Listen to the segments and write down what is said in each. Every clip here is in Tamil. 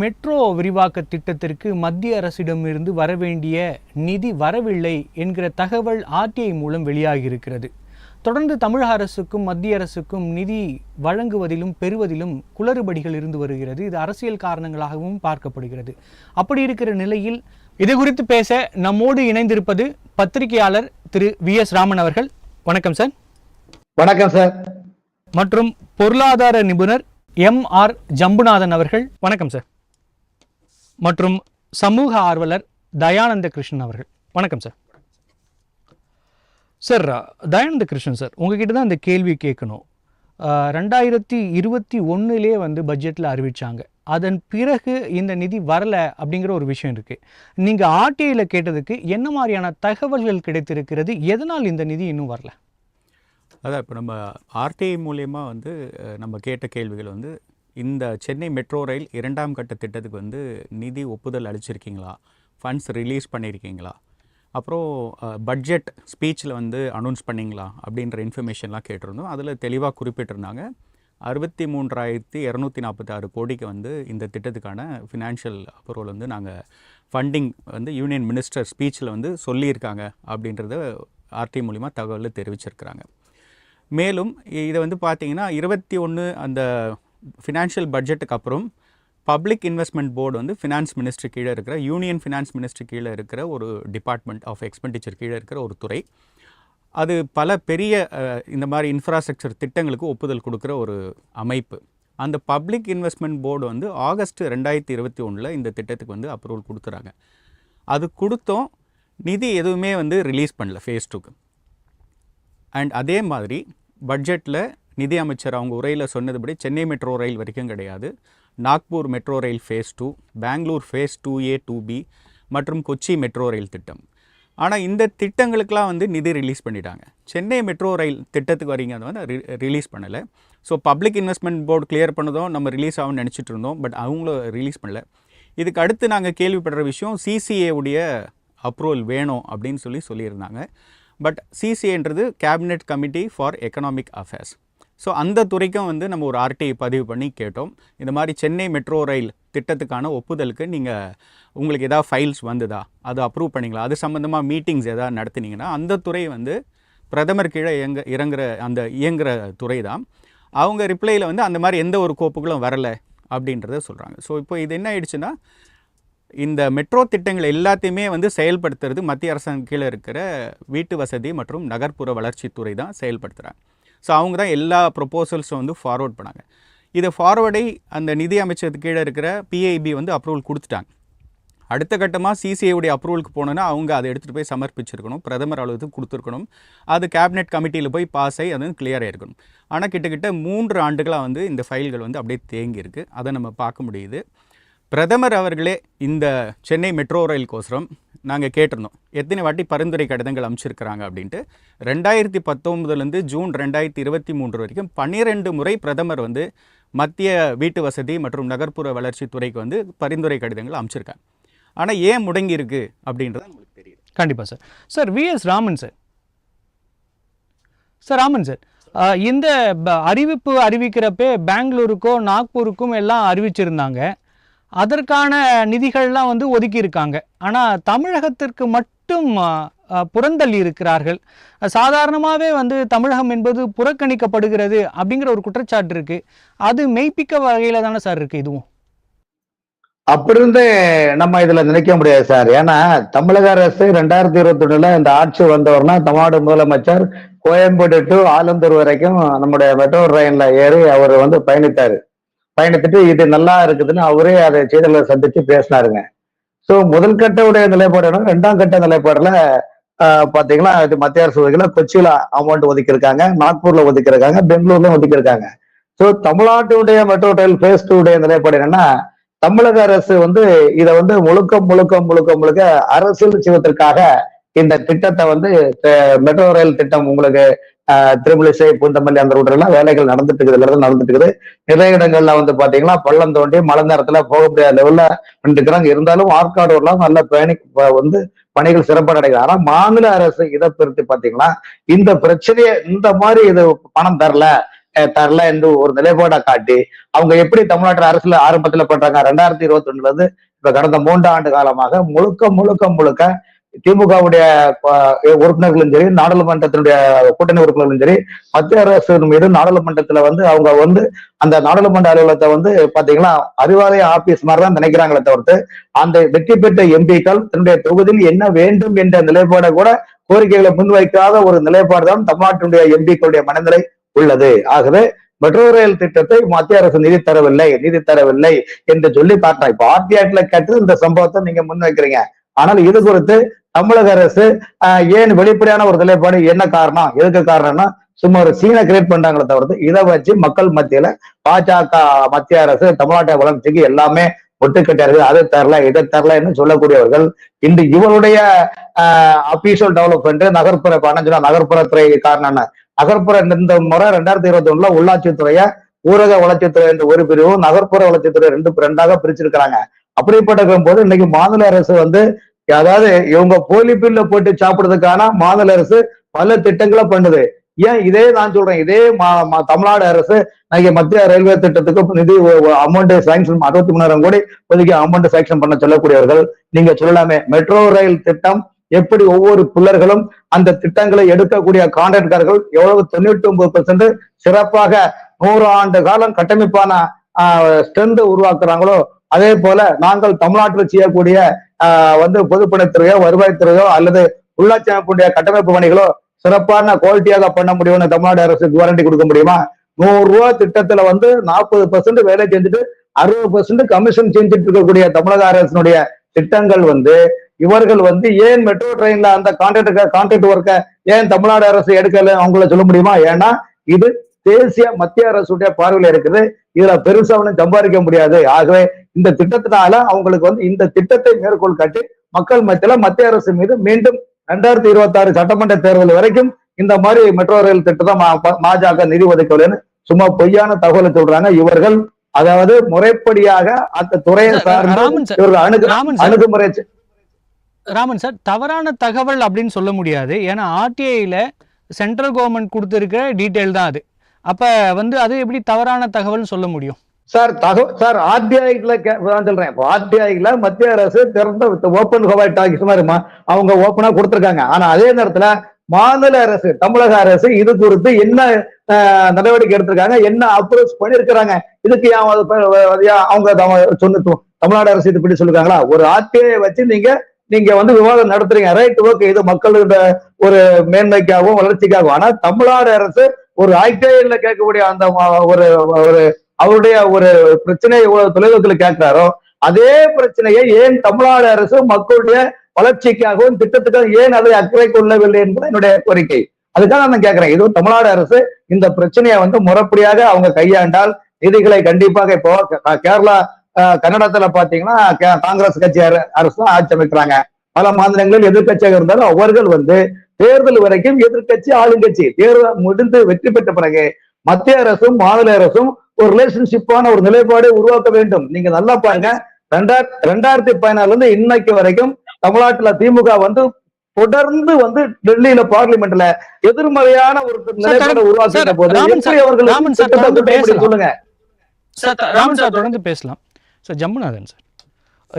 மெட்ரோ விரிவாக்க திட்டத்திற்கு மத்திய அரசிடமிருந்து வரவேண்டிய நிதி வரவில்லை என்கிற தகவல் ஆர்டிஐ மூலம் வெளியாகியிருக்கிறது. தொடர்ந்து தமிழக அரசுக்கும் மத்திய அரசுக்கும் நிதி வழங்குவதிலும் பெறுவதிலும் குளறுபடிகள் இருந்து வருகிறது. இது அரசியல் காரணங்களாகவும் பார்க்கப்படுகிறது. அப்படி இருக்கிற நிலையில் இது குறித்து பேச நம்மோடு இணைந்திருப்பது பத்திரிகையாளர் திரு வி.எஸ். ராமன் அவர்கள். வணக்கம் சார். வணக்கம் சார். மற்றும் பொருளாதார நிபுணர் எம்.ஆர். ஜம்புநாதன் அவர்கள். வணக்கம் சார். மற்றும் சமூக ஆர்வலர் தயானந்த கிருஷ்ணன் அவர்கள். வணக்கம் sir. Sir, Dayananda Krishnan sir, உங்ககிட்ட தான் இந்த கேள்வி கேட்கணும். 2021 பட்ஜெட்டில் அறிவித்தாங்க. அதன் பிறகு இந்த நிதி வரலை அப்படிங்கிற ஒரு விஷயம் இருக்குது. நீங்கள் ஆர்டிஐயில் கேட்டதுக்கு என்ன மாதிரியான தகவல்கள் கிடைத்திருக்கிறது? எதனால் இந்த நிதி இன்னும் வரல? அதான் இப்போ நம்ம ஆர்டிஐ மூலயமா நம்ம கேட்ட கேள்விகள் இந்த சென்னை மெட்ரோ ரயில் 2ஆம் கட்ட திட்டத்துக்கு நிதி ஒப்புதல் அளிச்சிருக்கீங்களா, ஃபண்ட்ஸ் ரிலீஸ் பண்ணியிருக்கீங்களா, அப்புறம் பட்ஜெட் ஸ்பீச்சில் அனௌன்ஸ் பண்ணிங்களா அப்படின்ற இன்ஃபர்மேஷன்லாம் கேட்டிருந்தோம். அதில் தெளிவாக குறிப்பிட்டிருந்தாங்க 63,246 கோடிக்கு இந்த திட்டத்துக்கான ஃபினான்ஷியல் அப்ரூவல் நாங்கள் ஃபண்டிங் யூனியன் மினிஸ்டர் ஸ்பீச்சில் சொல்லியிருக்காங்க அப்படின்றத ஆர்டிஐ மூலிமா தகவலில் தெரிவிச்சிருக்கிறாங்க. மேலும் இதை பார்த்தீங்கன்னா 21 அந்த ஃபினான்ஷியல் பட்ஜெட்டுக்கு அப்புறம் public investment board finance ministry கீழே இருக்கிற யூனியன் ஃபினான்ஸ் மினிஸ்ட்ரி கீழே இருக்கிற ஒரு டிபார்ட்மெண்ட் ஆஃப் எக்ஸ்பெண்டிச்சர் கீழே இருக்கிற ஒரு துறை. அது பல பெரிய இந்த மாதிரி இன்ஃப்ராஸ்ட்ரக்சர் திட்டங்களுக்கு ஒப்புதல் கொடுக்குற ஒரு அமைப்பு. அந்த பப்ளிக் இன்வெஸ்ட்மெண்ட் போர்டு ஆகஸ்ட் 2021 இந்த திட்டத்துக்கு அப்ரூவல் கொடுக்குறாங்க. அது கொடுத்தோம், நிதி எதுவுமே ரிலீஸ் பண்ணல ஃபேஸ் 2க்கு. அண்ட் அதே மாதிரி பட்ஜெட்டில் நிதி அமைச்சர் அவங்க உரையில் சொன்னதுபடி சென்னை மெட்ரோ ரயில் வரைக்கும் கிடையாது, Nagpur metro rail phase 2, Bangalore phase 2A 2B மற்றும் கொச்சி மெட்ரோ ரயில் திட்டம். ஆனால் இந்த திட்டங்களுக்கெலாம் நிதி ரிலீஸ் பண்ணிட்டாங்க. சென்னை மெட்ரோ ரயில் திட்டத்துக்கு வரீங்க அது ரிலீஸ் பண்ணலை. So public investment board clear பண்ணதும் நம்ம ரிலீஸ் ஆகும்னு நினச்சிட்டு இருந்தோம். பட் அவங்களும் ரிலீஸ் பண்ணல. இதுக்கு அடுத்து நாங்கள் கேள்விப்படுற விஷயம் சிசிஏ உடைய அப்ரூவல் வேணும் அப்படின்னு சொல்லியிருந்தாங்க. பட் சிசிஏன்றது cabinet committee for economic affairs. So அந்த துறைக்கும் நம்ம ஒரு ஆர்டிஐ பதிவு பண்ணி கேட்டோம். இந்த மாதிரி சென்னை மெட்ரோ ரயில் திட்டத்துக்கான ஒப்புதலுக்கு உங்களுக்கு எதாவது ஃபைல்ஸ் வந்ததா, அது அப்ரூவ் பண்ணிங்களா, அது சம்மந்தமாக மீட்டிங்ஸ் எதாவது நடத்துனீங்கன்னா அந்த துறை பிரதமர் கீழே இயங்குகிற துறை தான். அவங்க ரிப்ளையில் அந்த மாதிரி எந்த ஒரு கோப்புகளும் வரலை அப்படின்றத சொல்கிறாங்க. ஸோ இப்போ இது என்ன ஆயிடுச்சுன்னா, இந்த மெட்ரோ திட்டங்கள் எல்லாத்தையுமே செயல்படுத்துறது மத்திய அரசாங்க கீழே இருக்கிற வீட்டு வசதி மற்றும் நகர்ப்புற வளர்ச்சித்துறை தான் செயல்படுத்துகிறாங்க. ஸோ அவங்க தான் எல்லா ப்ரொப்போசல்ஸும் ஃபார்வர்ட் பண்ணாங்க. இதை ஃபார்வர்டை அந்த நிதி அமைச்சருக்கு கீழே இருக்கிற பிஐபி அப்ரூவல் கொடுத்துட்டாங்க. அடுத்த கட்டமாக சிசிஐடைய அப்ரூவலுக்கு போனோன்னா அவங்க அதை எடுத்துகிட்டு போய் சமர்ப்பிச்சிருக்கணும், பிரதமர் அலுவலகத்துக்கு கொடுத்துருக்கணும், அது கேபினெட் கமிட்டியில் போய் பாஸ் ஆகி அது கிளியராக இருக்கணும். ஆனால் கிட்டத்தட்ட 3 ஆண்டுகளாக இந்த ஃபைல்கள் அப்படியே தேங்கி இருக்குது. அதை நம்ம பார்க்க முடியுது. பிரதமர் அவர்களே இந்த சென்னை மெட்ரோ ரயிலுக்கோசரம் நாங்கள் கேட்டிருந்தோம், எத்தனை வாட்டி பரிந்துரை கடிதங்கள் அமைச்சிருக்கிறாங்க அப்படின்ட்டு. 2019 ஜூன் 2023 வரைக்கும் 12 முறை பிரதமர் மத்திய வீட்டு வசதி மற்றும் நகர்ப்புற வளர்ச்சி துறைக்கு பரிந்துரை கடிதங்கள் அமைச்சிருக்காங்க. ஆனால் ஏன் முடங்கி இருக்கு அப்படின்றது உங்களுக்கு தெரியுது. கண்டிப்பாக sir. Sir, VS. Raman sir. Raman sir, இந்த அறிவிப்பு அறிவிக்கிறப்பே பெங்களூருக்கோ நாக்பூருக்கும் எல்லாம் அறிவிச்சிருந்தாங்க. அதற்கான நிதிகள்லாம் ஒதுக்கி இருக்காங்க. ஆனால் தமிழகத்திற்கு மட்டும் புறந்தள்ளி இருக்கிறார்கள். சாதாரணமாகவே தமிழகம் என்பது புறக்கணிக்கப்படுகிறது அப்படிங்கிற ஒரு குற்றச்சாட்டு இருக்கு. அது மெய்ப்பிக்க வகையில் தானே சார் இருக்கு இதுவும்? அப்படி இருந்து நம்ம இதுல நினைக்க முடியாது சார். ஏன்னா தமிழக அரசு 2021 இந்த ஆட்சி வந்தவர்னா தமிழ்நாடு முதலமைச்சர் கோயம்பேடு டு ஆலந்தூர் வரைக்கும் நம்முடைய மெட்ரோ ரயில்ல ஏறி அவர் பயணித்துட்டு இது நல்லா இருக்குதுன்னு அவரே அதை செய்தியாளர்களை சந்திச்சு பேசினாருங்க. ஸோ முதல் கட்டவுடைய நிலைப்பாடு, 2ஆம் கட்ட நிலைப்பாடுல பாத்தீங்கன்னா இது மத்திய அரசு ஒதுக்கல, கொச்சியில அமௌண்ட் ஒதுக்கியிருக்காங்க, நாக்பூர்ல ஒதுக்கியிருக்காங்க, பெங்களூர்ல ஒதுக்கியிருக்காங்க. ஸோ தமிழ்நாட்டுடைய மெட்ரோ ரயில் ஃபேஸ் 2 நிலைப்பாடு என்னன்னா, தமிழக அரசு இதை முழுக்க அரசியல் செய்வதற்காக இந்த திட்டத்தை மெட்ரோ ரயில் திட்டம் உங்களுக்கு திருமலிசை பூந்தமல்லி அந்த ரூட்லாம் வேலைகள் நடந்துட்டு இருக்குது. நிறைய இடங்கள்ல பாத்தீங்கன்னா பள்ளம் தோண்டி மழை நேரத்துல போக முடியாத லெவல்ல இருக்கிறாங்க. இருந்தாலும் ஆற்காடு வரலாம் நல்ல பணிகள் சிறப்பாக நடக்குது. ஆனா மாநில அரசு இதை பிரித்து பாத்தீங்கன்னா இந்த பிரச்சனையை இந்த மாதிரி இது பணம் தரல, தரல என்று ஒரு நிலைப்பாடை காட்டி அவங்க எப்படி தமிழ்நாட்டு அரசுல ஆரம்பத்துல பண்றாங்க 2021 இருந்து இப்ப கடந்த 3 ஆண்டு காலமாக முழுக்க முழுக்க முழுக்க திமுகவுடைய உறுப்பினர்களும் சரி, நாடாளுமன்றத்தினுடைய கூட்டணி உறுப்பினர்களும் சரி, மத்திய அரசு மீது நாடாளுமன்றத்துல அவங்க அந்த நாடாளுமன்ற அலுவலகத்தை பாத்தீங்கன்னா அறிவாலய ஆபீஸ் மாதிரிதான் நினைக்கிறாங்களே தவிர்த்து அந்த வெற்றி பெற்ற எம்பிக்கள் தன்னுடைய தொகுதியில் என்ன வேண்டும் என்ற நிலைப்பாடை கூட கோரிக்கைகளை முன்வைக்காத ஒரு நிலைப்பாடு தான் தமிழ்நாட்டினுடைய எம்பிக்களுடைய மனநிலை உள்ளது. ஆகவே மெட்ரோ ரயில் திட்டத்தை மத்திய அரசு நிதி தரவில்லை என்று சொல்லி காட்டுறோம். இப்ப ஆர்டிஆக்ல கேட்டு இந்த சம்பவத்தை நீங்க முன்வைக்கிறீங்க. ஆனால் இது குறித்து தமிழக அரசு ஏன் வெளிப்படையான ஒரு நிலைப்பாடு, என்ன காரணம், எதுக்கு காரணம்னா சும்மா ஒரு சீனை கிரியேட் பண்றாங்களே தவிர்த்து இதை வச்சு மக்கள் மத்தியில பாஜக மத்திய அரசு தமிழ்நாட்டை வளர்ச்சிக்கு எல்லாமே ஒட்டுக்கட்டார்கள், அதை தரல இதை தரலன்னு சொல்லக்கூடியவர்கள் இன்று இவருடைய அபிஷியல் டெவலப்மெண்ட் நகர்ப்புற நகர்ப்புறத்துறை காரணம் நகர்ப்புற இந்த முறை 2021 உள்ளாட்சித்துறைய ஊரக வளர்ச்சித்துறை என்ற ஒரு பிரிவும் நகர்ப்புற வளர்ச்சித்துறை ரெண்டாக பிரிச்சிருக்கிறாங்க. அப்படிப்பட்ட போது இன்னைக்கு மாநில அரசு அதாவது இவங்க போலி பில்ல போட்டு சாப்பிடுறதுக்கான மாநில அரசு பல திட்டங்களை பண்ணுது. ஏன் இதே நான் சொல்றேன், இதே தமிழ்நாடு அரசு மத்திய ரயில்வே திட்டத்துக்கு நிதி அமௌண்ட் சாங்ஷன் 63,000 கோடி ஒதுக்கி அமௌண்ட் சாங்ஷன் பண்ண சொல்லக்கூடியவர்கள் நீங்க சொல்லலாமே. மெட்ரோ ரயில் திட்டம் எப்படி ஒவ்வொரு பிள்ளர்களும் அந்த திட்டங்களை எடுக்கக்கூடிய கான்ட்ராக்டர்கள் எவ்வளவு 99% சிறப்பாக 100 ஆண்டு காலம் கட்டமைப்பான ஸ்ட்ரென்த் உருவாக்குறாங்களோ அதே போல நாங்கள் தமிழ்நாட்டில் செய்யக்கூடிய பொதுப்பணித்துறையோ வருவாய்த்துறையோ அல்லது உள்ளாட்சி அமைப்புடைய கட்டமைப்பு பணிகளோ சிறப்பான குவாலிட்டியாக பண்ண முடியும்னு தமிழ்நாடு அரசு கேரண்டி கொடுக்க முடியுமா? 100 ரூபாய் திட்டத்துல 40% வேலை செஞ்சுட்டு 60% கமிஷன் செஞ்சுட்டு இருக்கக்கூடிய தமிழக அரசினுடைய திட்டங்கள் இவர்கள் ஏன் மெட்ரோ ட்ரெயின்ல அந்த கான்ட்ராக்ட் ஒர்க்கை ஏன் தமிழ்நாடு அரசு எடுக்கல அவங்கள சொல்ல முடியுமா? ஏன்னா இது தேசிய மத்திய அரசுடைய பார்வையில இருக்குது. இதுல பெருசா ஒன்றும் சம்பாதிக்க முடியாது. ஆகவே இந்த திட்டத்தினால அவங்களுக்கு இந்த திட்டத்தை மேற்கோள் காட்டி மக்கள் மத்தியில மத்திய அரசு மீது மீண்டும் 2026 சட்டமன்ற தேர்தல் வரைக்கும் இந்த மாதிரி மெட்ரோ ரயில் திட்டத்தை பாஜக நிதி ஒதுக்கலன்னு சும்மா பொய்யான தகவலை சொல்றாங்க இவர்கள். அதாவது முறைப்படியாக அந்த துறையை சார்ந்து இவர்கள் அணுகுமுறை. ராமன் சார், தவறான தகவல் அப்படின்னு சொல்ல முடியாது. ஏன்னா ஆர்டிஐல சென்ட்ரல் கவர்மெண்ட் கொடுத்திருக்கிற டீட்டெயில் தான் அது. அப்ப அது எப்படி தவறான தகவல் சொல்ல முடியும் சார்? ஆர்டிஐல சொல்றேன், ஆர்டிஐல மத்திய அரசு திறந்த ஓப்பன் ஹொவைட் டாக்ஸ் மாதிரி அவங்க ஓப்பனா கொடுத்திருக்காங்க. ஆனா அதே நேரத்துல மாநில அரசு தமிழக அரசு இது குறித்து என்ன நடவடிக்கை எடுத்திருக்காங்க, என்ன அப்ரோச் பண்ணிருக்கிறாங்க, இதுக்கு அவங்க தமிழ்நாடு அரசு இது இப்படி சொல்லிருக்காங்களா? ஒரு ஆர்டிஐ வச்சு நீங்க விவாதம் நடத்துறீங்க, ரைட், ஓகே, இது மக்களோட ஒரு மேன்மைக்காகவும் வளர்ச்சிக்காகவும். ஆனா தமிழ்நாடு அரசு ஒரு ஆர்டிஐல கேட்கக்கூடிய அந்த ஒரு அவருடைய ஒரு பிரச்சனையை இவ்வளவு தொலைவுகளை கேட்கிறாரோ அதே பிரச்சனையை ஏன் தமிழ்நாடு அரசு மக்களுடைய வளர்ச்சிக்காகவும் திட்டத்துக்காக ஏன் அதை அக்கறை கொள்ளவில்லை என்பது என்னுடைய கோரிக்கை. அதுக்காக நான் கேட்கிறேன், இது தமிழ்நாடு அரசு இந்த பிரச்சனையை முறைப்படியாக அவங்க கையாண்டால் நிதிகளை கண்டிப்பாக இப்போ கேரளா கன்னடத்துல பாத்தீங்கன்னா காங்கிரஸ் கட்சி அரசு தான் ஆட்சி அமைக்கிறாங்க. பல மாநிலங்களில் எதிர்கட்சியாக இருந்தாலும் அவர்கள் தேர்தல் வரைக்கும் எதிர்கட்சி ஆளுங்கட்சி தேர்தல் முடிந்து வெற்றி பெற்ற பிறகு மத்திய அரசும் மாநில அரசும் ஒரு ரிலேஷன்ஷிப்பான ஒரு நிலைப்பாடை உருவாக்க வேண்டும். நீங்க நல்லா பாருங்க, 2014 இருந்து இன்னைக்கு வரைக்கும் தமிழ்நாட்டுல திமுக தொடர்ந்து டெல்லியில பார்லிமெண்ட்ல எதிர்மறையான ஒரு நிலைப்பாடை உருவாக்கிட்ட போது எப்படி அவர்கள் சொல்லுங்க ராமன் சார் தொடர்ந்து பேசலாம் சார். ஜம்புநாதன் சார்,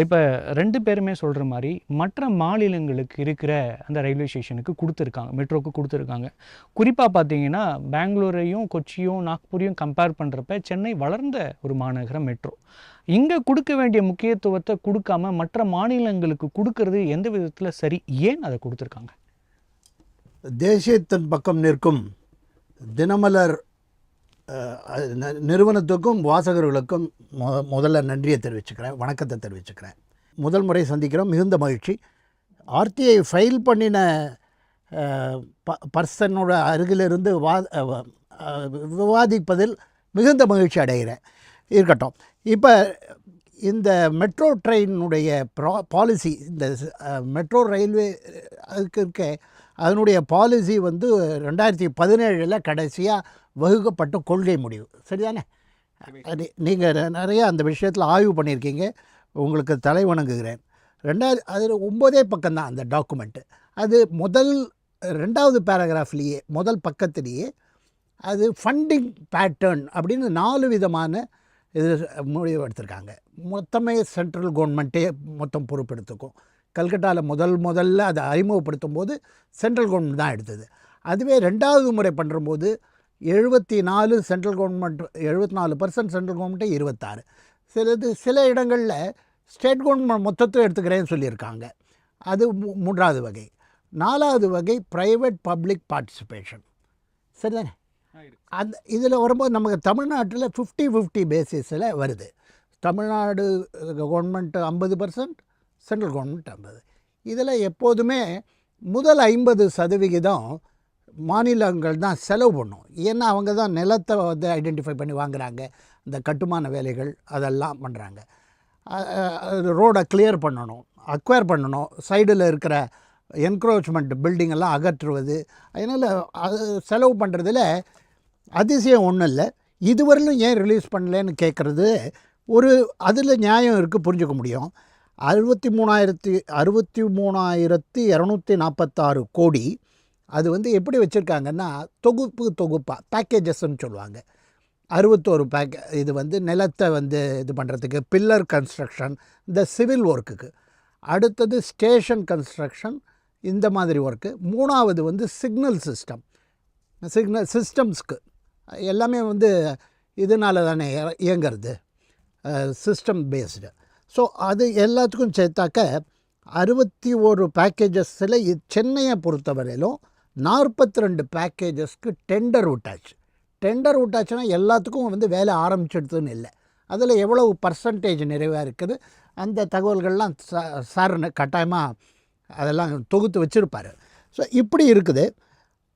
இப்போ 2 பேருமே சொல்கிற மாதிரி மற்ற மாநிலங்களுக்கு இருக்கிற அந்த ரயில்வே ஸ்டேஷனுக்கு கொடுத்துருக்காங்க, மெட்ரோக்கு கொடுத்துருக்காங்க. குறிப்பாக பார்த்தீங்கன்னா பெங்களூரையும் கொச்சியும் நாக்பூரையும் கம்பேர் பண்ணுறப்ப சென்னை வளர்ந்த ஒரு மாநகரம் மெட்ரோ. இங்கே கொடுக்க வேண்டிய முக்கியத்துவத்தை கொடுக்காம மற்ற மாநிலங்களுக்கு கொடுக்கறது எந்த விதத்தில் சரி? ஏன் அதை கொடுத்துருக்காங்க? தேசியத்தின் பக்கம் நிற்கும் தினமலர் நிறுவனத்துக்கும் வாசகர்களுக்கும் முதல்ல நன்றியை தெரிவிச்சுக்கிறேன், வணக்கத்தை தெரிவிச்சுக்கிறேன். முதல் முறை சந்திக்கிறோம், மிகுந்த மகிழ்ச்சி. ஆர்டிஐ ஃபைல் பண்ணின பர்சனோட அருகிலிருந்து விவாதிப்பதில் மிகுந்த மகிழ்ச்சி அடைகிறேன். இருக்கட்டும். இப்போ இந்த மெட்ரோ ட்ரெயினுடைய பாலிசி, இந்த மெட்ரோ ரயில்வே அதுக்கு இருக்க அதனுடைய பாலிசி 2017 கடைசியாக வகுக்கப்பட்ட கொள்கை முடிவு, சரிதானே? நீங்கள் நிறைய அந்த விஷயத்தில் ஆய்வு பண்ணியிருக்கீங்க, உங்களுக்கு தலை வணங்குகிறேன். அதில் 9 பக்கம்தான் அந்த டாக்குமெண்ட்டு. அது 2வது பேராகிராஃப்லேயே முதல் பக்கத்திலேயே அது ஃபண்டிங் பேட்டர்ன் அப்படின்னு 4 விதமான இது முடிவு எடுத்திருக்காங்க. மொத்தமே சென்ட்ரல் கவர்மெண்ட்டே மொத்தம் பொறுப்பெடுத்துக்கும். கல்கட்டாவில் முதல்ல அதை அறிமுகப்படுத்தும் போது சென்ட்ரல் கவர்மெண்ட் தான் எடுத்தது. அதுவே 2வது முறை பண்ணும்போது 74 சென்ட்ரல் கவர்மெண்ட், 74% சென்ட்ரல் கவர்மெண்ட்டு, 26 சில இடங்களில் ஸ்டேட் கவர்மெண்ட் மொத்தத்தை எடுத்துக்கிறேன்னு சொல்லியிருக்காங்க. அது 3வது வகை. 4வது வகை ப்ரைவேட் பப்ளிக் பார்ட்டிசிபேஷன். சரிதானே? அந்த இதில் வரும்போது நமக்கு தமிழ்நாட்டில் 50-50 பேசிஸில் வருது. Tamil Nadu government 50%, central government 50%. இதில் எப்போதுமே முதல் 50% மாநிலங்கள் தான் செலவு பண்ணும். ஏன்னா அவங்க தான் நிலத்தை வந்து ஐடென்டிஃபை பண்ணி வாங்குகிறாங்க, இந்த கட்டுமான வேலைகள் அதெல்லாம் பண்ணுறாங்க. ரோடை கிளியர் பண்ணணும், அக்வயர் பண்ணணும், சைடில் இருக்கிற என்க்ரோச்மெண்ட் பில்டிங்கெல்லாம் அகற்றுவது. அதனால் அது செலவு பண்ணுறதுல அதிசயம் ஒன்றும் இல்லை. இதுவரையிலும் ஏன் ரிலீஸ் பண்ணலன்னு கேட்குறது ஒரு அதில் நியாயம் இருக்குது, புரிஞ்சுக்க முடியும். 63,246 கோடி அது வந்து எப்படி வச்சுருக்காங்கன்னா தொகுப்பாக பேக்கேஜஸ்ன்னு சொல்லுவாங்க. 61 இது வந்து நிலத்தை வந்து இது பண்ணுறதுக்கு, பில்லர் கன்ஸ்ட்ரக்ஷன், இந்த சிவில் ஒர்க்குக்கு. அடுத்தது ஸ்டேஷன் கன்ஸ்ட்ரக்ஷன், இந்த மாதிரி ஒர்க்கு. 3வது வந்து சிக்னல் சிஸ்டம்ஸ்க்கு எல்லாமே வந்து இதனால தானே இயங்கிறது, சிஸ்டம் பேஸ்டு. ஸோ அது எல்லாத்துக்கும் சேர்த்தாக்க 61 பேக்கேஜஸில் சென்னையை பொறுத்தவரையிலும் 42 பேக்கேஜஸ்க்கு டெண்டர் விட்டாச்சு. டெண்டர் விட்டாச்சுன்னா எல்லாத்துக்கும் வந்து வேலை ஆரம்பிச்சிடுதுன்னு இல்லை. அதில் எவ்வளவு பர்சன்டேஜ் நிறைவாக இருக்குது அந்த தகவல்கள்லாம் சார் கட்டாயமாக அதெல்லாம் தொகுத்து வச்சுருப்பார். ஸோ இப்படி இருக்குது.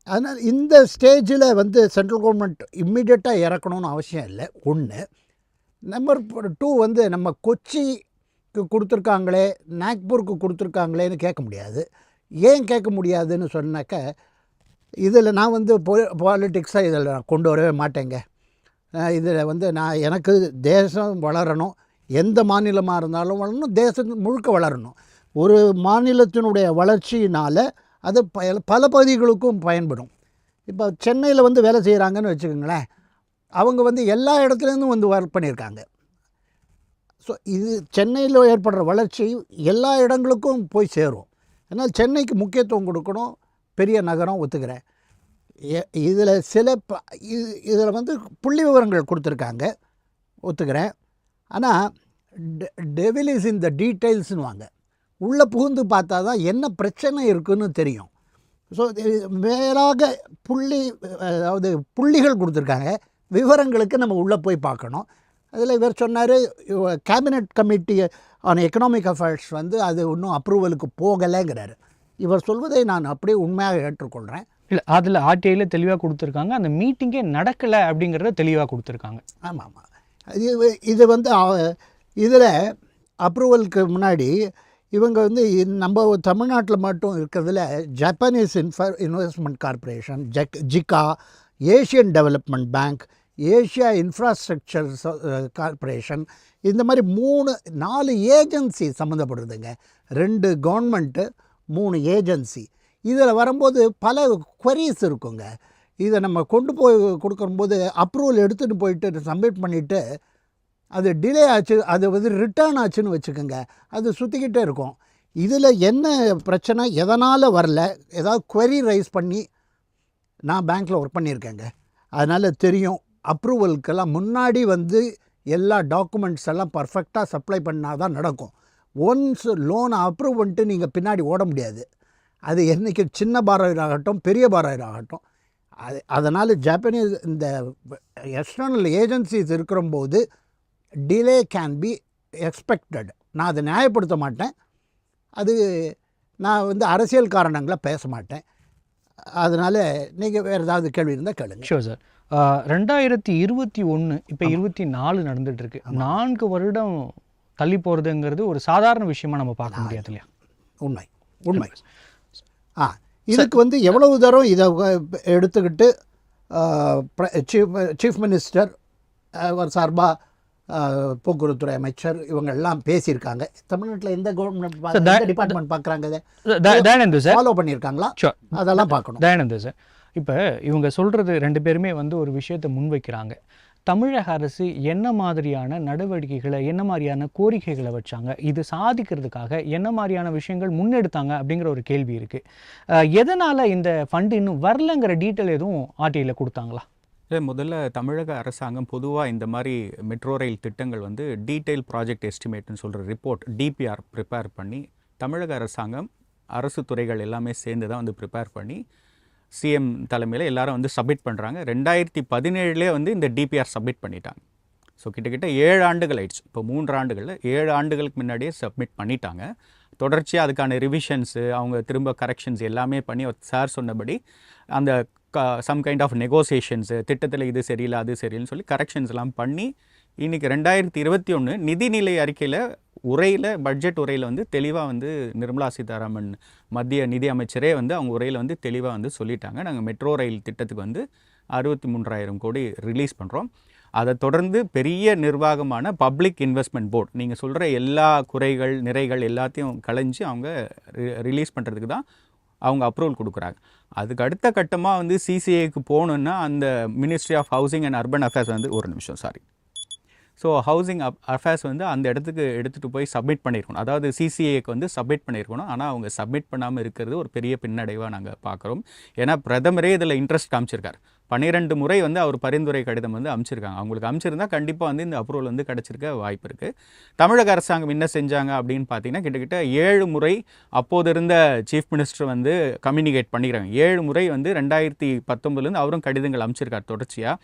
அதனால் இந்த ஸ்டேஜில் வந்து சென்ட்ரல் கவர்மெண்ட் இம்மிடியட்டாக இறக்கணும்னு அவசியம் இல்லை. 1. நம்பர் 2 வந்து நம்ம கொச்சிக்கு கொடுத்துருக்காங்களே, நாக்பூருக்கு கொடுத்துருக்காங்களேன்னு கேட்க முடியாது. ஏன் கேட்க முடியாதுன்னு சொன்னாக்க, இதில் நான் வந்து பாலிட்டிக்ஸாக இதில் நான் கொண்டு வரவே மாட்டேங்க. இதில் வந்து எனக்கு தேசம் வளரணும், எந்த மாநிலமாக இருந்தாலும் வளரணும், தேசம் முழுக்க வளரணும். ஒரு மாநிலத்தினுடைய வளர்ச்சியினால் அது பல பகுதிகளுக்கும் பயன்படும். இப்போ சென்னையில் வந்து வேலை செய்கிறாங்கன்னு வச்சுக்கோங்களேன், அவங்க வந்து எல்லா இடத்துலேருந்தும் வந்து ஒர்க் பண்ணியிருக்காங்க. ஸோ இது சென்னையில் ஏற்படுற வளர்ச்சி எல்லா இடங்களுக்கும் போய் சேரும். அதனால் சென்னைக்கு முக்கியத்துவம் கொடுக்கணும், பெரிய நகரம், ஒத்துக்கிறேன். இதில் இதில் வந்து புள்ளி விவரங்கள் கொடுத்துருக்காங்க, ஒத்துக்கிறேன். ஆனால் டெவில் இஸ் இன் த டீட்டெயில்ஸ்னு வாங்க, உள்ளே புகுந்து பார்த்தா தான் என்ன பிரச்சனை இருக்குதுன்னு தெரியும். ஸோ வேறாக அதாவது புள்ளிகள் கொடுத்துருக்காங்க, விவரங்களுக்கு நம்ம உள்ளே போய் பார்க்கணும். அதில் இவர் சொன்னார், cabinet committee on economic affairs வந்து அது இன்னும் அப்ரூவலுக்கு போகலைங்கிறாரு. இவர் சொல்வதை நான் அப்படியே உண்மையாக ஏற்றுக்கொள்கிறேன். இல்லை, அதில் ஆர்டிஐயில் தெளிவாக கொடுத்துருக்காங்க, அந்த மீட்டிங்கே நடக்கலை அப்படிங்கிறத தெளிவாக கொடுத்துருக்காங்க. ஆமாம். இது வந்து இதில் அப்ரூவலுக்கு முன்னாடி இவங்க வந்து நம்ம தமிழ்நாட்டில் மட்டும் இருக்கிறதுல Japanese investment corporation, JICA, Asian development bank, Asia infrastructure corporation, இந்த மாதிரி 4 ஏஜென்சி சம்மந்தப்படுறதுங்க. 2 government, 3 agency. இதில் வரும்போது பல குவரிஸ் இருக்குங்க. இதை நம்ம கொண்டு போய் கொடுக்கும்போது அப்ரூவல் எடுத்துகிட்டு போயிட்டு சப்மிட் பண்ணிவிட்டு அது டிலே ஆச்சு, அது வந்து ரிட்டர்ன் ஆச்சுன்னு வச்சுக்கோங்க, அது சுற்றிக்கிட்டே இருக்கும். இதில் என்ன பிரச்சனை, எதனால் வரல, ஏதாவது குவரி ரைஸ் பண்ணி, நான் பேங்க்கில் ஒர்க் பண்ணியிருக்கேங்க, அதனால் தெரியும். அப்ரூவலுக்கெல்லாம் முன்னாடி வந்து எல்லா டாக்குமெண்ட்ஸ் எல்லாம் பர்ஃபெக்டாக சப்ளை பண்ணால் தான் நடக்கும். ஒன்ஸ் லோனை அப்ரூவ் பண்ணிட்டு நீங்கள் பின்னாடி ஓட முடியாது. அது என்றைக்கு சின்ன பாரோயர் ஆகட்டும், பெரிய பாரோயர் ஆகட்டும். அதனால் ஜாப்பனீஸ் இந்த எக்ஸ்டர்னல் ஏஜென்சிஸ் இருக்கிறம்போது டிலே கேன் பி எக்ஸ்பெக்டட். நான் அதை நியாயப்படுத்த மாட்டேன், அது நான் வந்து அரசியல் காரணங்களை பேச மாட்டேன். அதனால் நீங்கள் வேறு ஏதாவது கேள்வி இருந்தால் கேளுங்க. Sure sir. 2021 இப்போ 24 நடந்துகிட்ருக்கு. 4 வருடம் தள்ளி போகிறதுங்கிறது ஒரு சாதாரண விஷயமாக நம்ம பார்க்க முடியாது இல்லையா? உண்மை. இதுக்கு வந்து எவ்வளவு தரம் இதை எடுத்துக்கிட்டு சீஃப் மினிஸ்டர், அவர் சார்பாக போக்குவரத்துறை அமைச்சர், இவங்கெல்லாம் பேசியிருக்காங்க. தமிழ்நாட்டில் எந்த கவர்மெண்ட் டிபார்ட்மெண்ட் பார்க்குறாங்க, இதை ஃபாலோ பண்ணியிருக்காங்களா, அதெல்லாம் பார்க்கணும். தயானந்த் சார், இப்போ இவங்க சொல்கிறது 2 பேருமே வந்து ஒரு விஷயத்தை முன்வைக்கிறாங்க. தமிழக அரசு என்ன மாதிரியான நடவடிக்கைகளை, என்ன மாதிரியான கோரிக்கைகளை வச்சாங்க, இது சாதிக்கிறதுக்காக என்ன மாதிரியான விஷயங்கள் முன்னெடுத்தாங்க அப்படிங்கிற ஒரு கேள்வி இருக்குது. எதனால் இந்த ஃபண்டு இன்னும் வரலங்கிற டீட்டெயில் எதுவும் ஆர்டிஐயில் கொடுத்தாங்களா? முதல்ல தமிழக அரசாங்கம் பொதுவாக இந்த மாதிரி மெட்ரோ ரயில் திட்டங்கள் வந்து டீட்டெயில் ப்ராஜெக்ட் எஸ்டிமேட்னு சொல்கிற ரிப்போர்ட் டிபிஆர் ப்ரிப்பேர் பண்ணி தமிழக அரசாங்கம் அரசு துறைகள் எல்லாமே சேர்ந்து தான் வந்து ப்ரிப்பேர் பண்ணி சிஎம் தலைமையில் எல்லாரும் வந்து சப்மிட் பண்ணுறாங்க. 2017 வந்து இந்த டிபிஆர் சப்மிட் பண்ணிட்டாங்க. ஸோ கிட்டத்தட்ட 7 ஆண்டுகள் ஆயிடுச்சு. இப்போ 3 ஆண்டுகளில் 7 ஆண்டுகளுக்கு முன்னாடியே சப்மிட் பண்ணிட்டாங்க. தொடர்ச்சியாக அதுக்கான ரிவிஷன்ஸு, அவங்க திரும்ப கரெக்ஷன்ஸ் எல்லாமே பண்ணி சார் சொன்னபடி அந்த சம் கைண்ட் ஆஃப் நெகோசியேஷன்ஸு, திட்டத்தில் இது சரியில்லை அது சரியில்லைன்னு சொல்லி கரெக்ஷன்ஸ் எல்லாம் பண்ணி இன்றைக்கி 2021 நிதிநிலை அறிக்கையில் உரையில், பட்ஜெட் உரையில் வந்து தெளிவாக வந்து நிர்மலா சீதாராமன் மத்திய நிதி அமைச்சரே வந்து அவங்க உரையில் வந்து தெளிவாக வந்து சொல்லிட்டாங்க, நாங்கள் மெட்ரோ ரயில் திட்டத்துக்கு வந்து 63,000 கோடி ரிலீஸ் பண்ணுறோம். அதை தொடர்ந்து பெரிய நிர்வாகமான பப்ளிக் இன்வெஸ்ட்மெண்ட் போர்டு நீங்கள் சொல்கிற எல்லா குறைகள் நிறைகள் எல்லாத்தையும் களைஞ்சி அவங்க ரிலீஸ் பண்ணுறதுக்கு தான் அவங்க அப்ரூவல் கொடுக்குறாங்க. அதுக்கு அடுத்த கட்டமாக வந்து சிசிஏக்கு போகணுன்னா அந்த ministry of housing and urban affairs வந்து ஸோ ஹவுசிங் அஃபேர்ஸ் வந்து அந்த இடத்துக்கு எடுத்துகிட்டு போய் சப்மிட் பண்ணியிருக்கணும். அதாவது சிசிஏக்கு வந்து சப்மிட் பண்ணியிருக்கணும். ஆனால் அவங்க சப்மிட் பண்ணாமல் இருக்கிறது ஒரு பெரிய பின்னடைவாக நாங்கள் பார்க்குறோம். ஏன்னா பிரதமரே இதில் இன்ட்ரெஸ்ட் காமிச்சிருக்கார். 12 முறை வந்து அவர் பரிந்துரை கடிதம் வந்து அமைச்சிருக்காங்க. அவங்களுக்கு அமைச்சிருந்தா கண்டிப்பாக வந்து இந்த அப்ரூவல் வந்து கிடச்சிருக்க வாய்ப்பு இருக்குது. தமிழக அரசாங்கம் என்ன செஞ்சாங்க அப்படின்னு பார்த்தீங்கன்னா, கிட்டத்தட்ட 7 முறை அப்போது இருந்த சீஃப் மினிஸ்டர் வந்து கம்யூனிகேட் பண்ணிக்கிறாங்க. 7 முறை வந்து 2019 அவரும் கடிதங்கள் அமைச்சிருக்கார். தொடர்ச்சியாக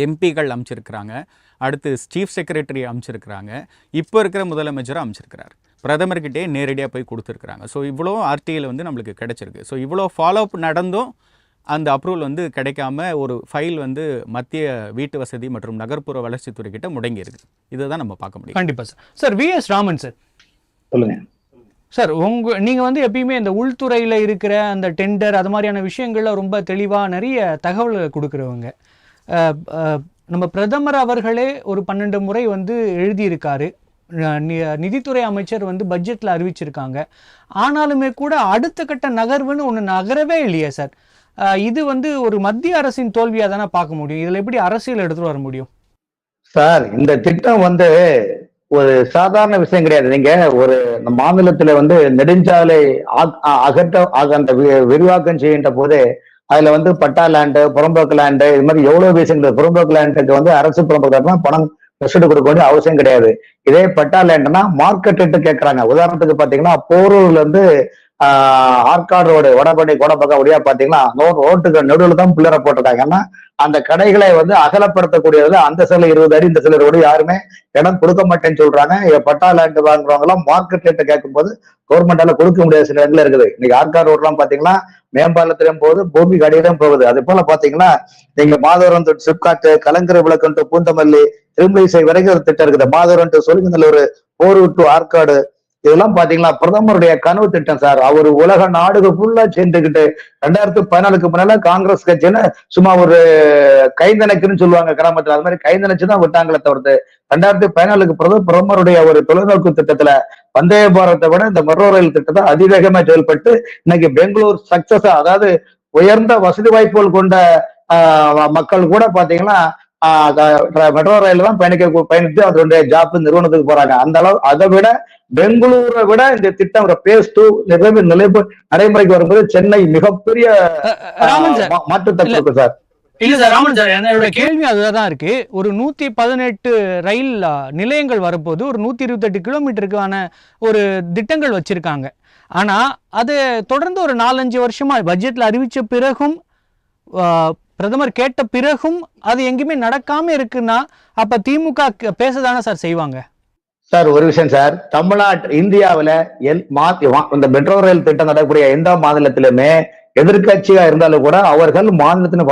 எம்பிக்கள் அமைச்சிருக்கிறாங்க, அடுத்து சீஃப் செக்ரட்டரி அமைச்சிருக்கிறாங்க, இப்போ இருக்கிற முதலமைச்சரும் அமைச்சிருக்கிறார், பிரதமர்கிட்டே நேரடியாக போய் கொடுத்துருக்குறாங்க. ஸோ இவ்வளோ ஆர்டிஐயில் வந்து நம்மளுக்கு கிடைச்சிருக்கு. ஸோ இவ்வளோ ஃபாலோஅப் நடந்தும் அந்த அப்ரூவல் வந்து கிடைக்காம ஒரு ஃபைல் வந்து மத்திய வீட்டு வசதி மற்றும் நகர்ப்புற வளர்ச்சித்துறை கிட்ட முடங்கி இருக்கு. இதை தான் நம்ம பார்க்க முடியும். கண்டிப்பாக sir. Sir VS Raman sir சொல்லுங்க சார். நீங்கள் வந்து எப்பயுமே இந்த உள்துறையில் இருக்கிற அந்த டெண்டர் அது மாதிரியான விஷயங்களில் ரொம்ப தெளிவாக நிறைய தகவல்களை கொடுக்குறவங்க. நம்ம பிரதமர் அவர்களே ஒரு 12 முறை வந்து எழுதியிருக்காரு, நிதித்துறை அமைச்சர் வந்து பட்ஜெட்டில் அறிவிச்சிருக்காங்க. ஆனாலுமே கூட அடுத்த கட்ட நகர்வுன்னு ஒன்று நகரவே இல்லையே சார். இது வந்து ஒரு மத்திய அரசின் தோல்வியாக தானே பார்க்க முடியும். இதில் எப்படி அரசியல் எடுத்துகிட்டு வர முடியும் சார்? இந்த திட்டம் வந்து ஒரு சாதாரண விஷயம் கிடையாது. நீங்க ஒரு மாநிலத்துல வந்து நெடுஞ்சாலை அந்த விரிவாக்கம் செய்கின்ற போது அதுல வந்து பட்டா லேண்டு, புறம்போக்கு லேண்டு, இது மாதிரி எவ்வளவு விஷயங்கள். புறம்போக்கு லேண்டுக்கு வந்து அரசு புறம்போக்கு பணம் ரெஸ்ட் கொடுக்க வேண்டிய அவசியம் கிடையாது. இதே பட்டா லேண்டுனா மார்க்கெட் ரேட்டு கேட்கறாங்க. உதாரணத்துக்கு பாத்தீங்கன்னா போரூர்ல இருந்து ஆற்காடு ரோடு வடபடி கோடப்பக்கம் வழியா பாத்தீங்கன்னா ரோட்டுக்கு நடுவில் தான் பில்லரை போட்டிருக்காங்க. ஏன்னா அந்த கடைகளை வந்து அகலப்படுத்தக்கூடியதுல அந்த சில 20 அடி இந்த சில ரோடு யாருமே இடம் கொடுக்க மாட்டேன்னு சொல்றாங்க. பட்டா லேண்டு வாங்குறவங்க எல்லாம் மார்க்கெட் ரேட்டை கேட்கும் போது கவர்மெண்டால கொடுக்க முடியாத சில இடத்துல இருக்குது. இன்னைக்கு ஆற்காடு ரோடு எல்லாம் பாத்தீங்கன்னா மேம்பாலத்திலும் போகுது, பூமி கடையிலும் போகுது. அது போல பாத்தீங்கன்னா நீங்க மாதவரம் டு சிப்காட்டு, கலங்கரை விளக்கம் டு பூந்தமல்லி, திருமலிசை வரைக்கும் ஒரு திட்டம் இருக்குது. மாதவரம் டு சொல்லுங்கநல்லூர், போரூர் டு ஆற்காடு, இதெல்லாம் பாத்தீங்கன்னா பிரதமருடைய கனவு திட்டம் சார். அவர் உலக நாடுகள் ஃபுல்லா சேர்ந்துக்கிட்டு 2014 முன்னால காங்கிரஸ் கட்சியில சும்மா ஒரு கைந்தனைக்குன்னு சொல்லுவாங்க கிராமத்துல, அது மாதிரி கைந்தனைச்சுதான் விட்டாங்களே தவிர்த்து 2014 பிரதமருடைய ஒரு தொலைநோக்கு திட்டத்துல வந்தே பாரத்தை விட இந்த மெட்ரோ ரயில் திட்டத்தை அதிவேகமா செயல்பட்டு இன்னைக்கு பெங்களூர் சக்சஸ், அதாவது உயர்ந்த வசதி வாய்ப்புகள் கொண்ட மக்கள் கூட பாத்தீங்கன்னா மெட்ரோ ரயில் தான் பயணித்து அதனுடைய ஜாப் நிறுவனத்துக்கு போறாங்க. அந்த அளவு அதை விட பெங்களூரை விட இந்த திட்டம் பேஸ் 2 நடைமுறைக்கு வரும்போது சென்னை மிகப்பெரிய மாற்றத்தை கொடுக்கும் சார். இல்ல சார், ராமன் சார், என்னோட கேள்வி அதுதான் இருக்கு. ஒரு 118 ரயில் நிலையங்கள் வரப்போது, ஒரு 128 கிலோமீட்டருக்கான ஒரு திட்டங்கள் வச்சிருக்காங்க. ஆனா அது தொடர்ந்து ஒரு 4-5 வருஷமா பட்ஜெட்ல அறிவிச்ச பிறகும் பிரதமர் கேட்ட பிறகும் அது எங்கேயுமே நடக்காம இருக்குன்னா அப்ப திமுக பேசதானே சார் செய்வாங்க? சார் ஒரு விஷயம் சார், இந்தியாவில இந்த மெட்ரோ ரயில் திட்டம் நடக்கக்கூடிய எந்த மாநிலத்திலுமே எதிர்கட்சியா இருந்தாலும் கூட அவர்கள் மாநிலத்தின்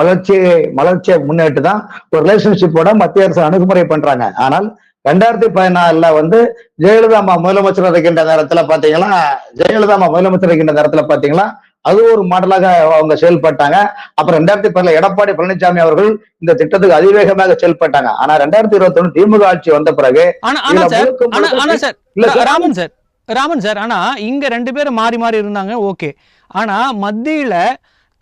வளர்ச்சியை முன்னேற்று தான் ஒரு ரிலேஷன்ஷிப்போட மத்திய அரசு அணுகுமுறை பண்றாங்க. ஆனால் 2014 வந்து ஜெயலலிதா முதலமைச்சர் இருக்கின்ற நேரத்துல பாத்தீங்கன்னா அது ஒரு மாடலாக அவங்க செயல்பட்டாங்க. அப்புறம் 2010 எடப்பாடி பழனிசாமி அவர்கள் இந்த திட்டத்துக்கு அதிவேகமாக செயல்பட்டாங்க. ஆனா 2021 திமுக ஆட்சி வந்த பிறகு ராமன் சார், ஆனா இங்க 2 பேரும் மாறி மாறி இருந்தாங்க, ஓகே. ஆனா மத்தியில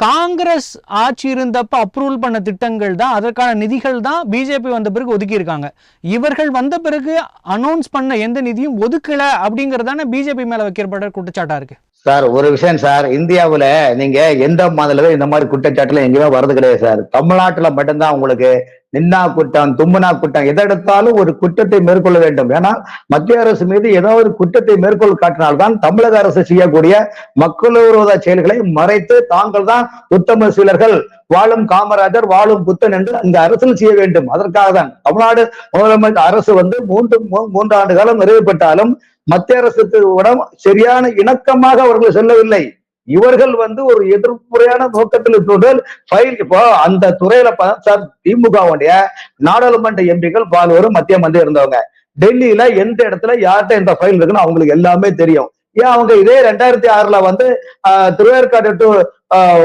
காங்கிரஸ் ஆட்சி இருந்தப்ப அப்ரூவல் பண்ண திட்டங்கள் தான், அதற்கான நிதிகள் தான் பிஜேபி வந்த பிறகு ஒதுக்கி இருக்காங்க. இவர்கள் வந்த பிறகு அனௌன்ஸ் பண்ண எந்த நிதியும் ஒதுக்கல அப்படிங்கறதான பிஜேபி மேல வைக்கப்பட்ட குற்றச்சாட்டா இருக்கு. சார் ஒரு விஷயம் சார், இந்தியாவுல நீங்க எந்த மாநிலத்தில் இந்த மாதிரி குற்றச்சாட்டுல எங்கேயுமே வரது கிடையாது சார். தமிழ்நாட்டுல மட்டும்தான் உங்களுக்கு நின்னா குற்றம், தும்முனா குற்றம், எதை எடுத்தாலும் ஒரு குற்றத்தை மேற்கொள்ள வேண்டும். ஏன்னா மத்திய அரசு மீது ஏதாவது ஒரு குற்றத்தை மேற்கொள் காட்டினால்தான் தமிழக அரசு செய்யக்கூடிய மக்கள் விரோத செயல்களை மறைத்து தாங்கள் தான் உத்தம சீலர்கள், வாழும் காமராஜர், வாழும் புத்தன் என்று இந்த அரசியல் செய்ய வேண்டும். அதற்காக தான் தமிழ்நாடு முதலமைச்சர் அரசு மூன்று ஆண்டு காலம் நிறைவு பெற்றாலும் மத்திய அரசுக்கு சரியான இணக்கமாக அவர்கள் செல்லவில்லை. இவர்கள் ஒரு எதிர்ப்புறையான நோக்கத்தில் இப்போ அந்த துறையில சார் திமுகவுடைய நாடாளுமன்ற எம்பிக்கள் பால்வரும் மத்திய மந்திரி இருந்தவங்க. டெல்லியில எந்த இடத்துல யார்கிட்ட இந்த ஃபைல் இருக்குன்னு அவங்களுக்கு எல்லாமே தெரியும். ஏன் அவங்க இதே 2006 திருவேற்காடு டு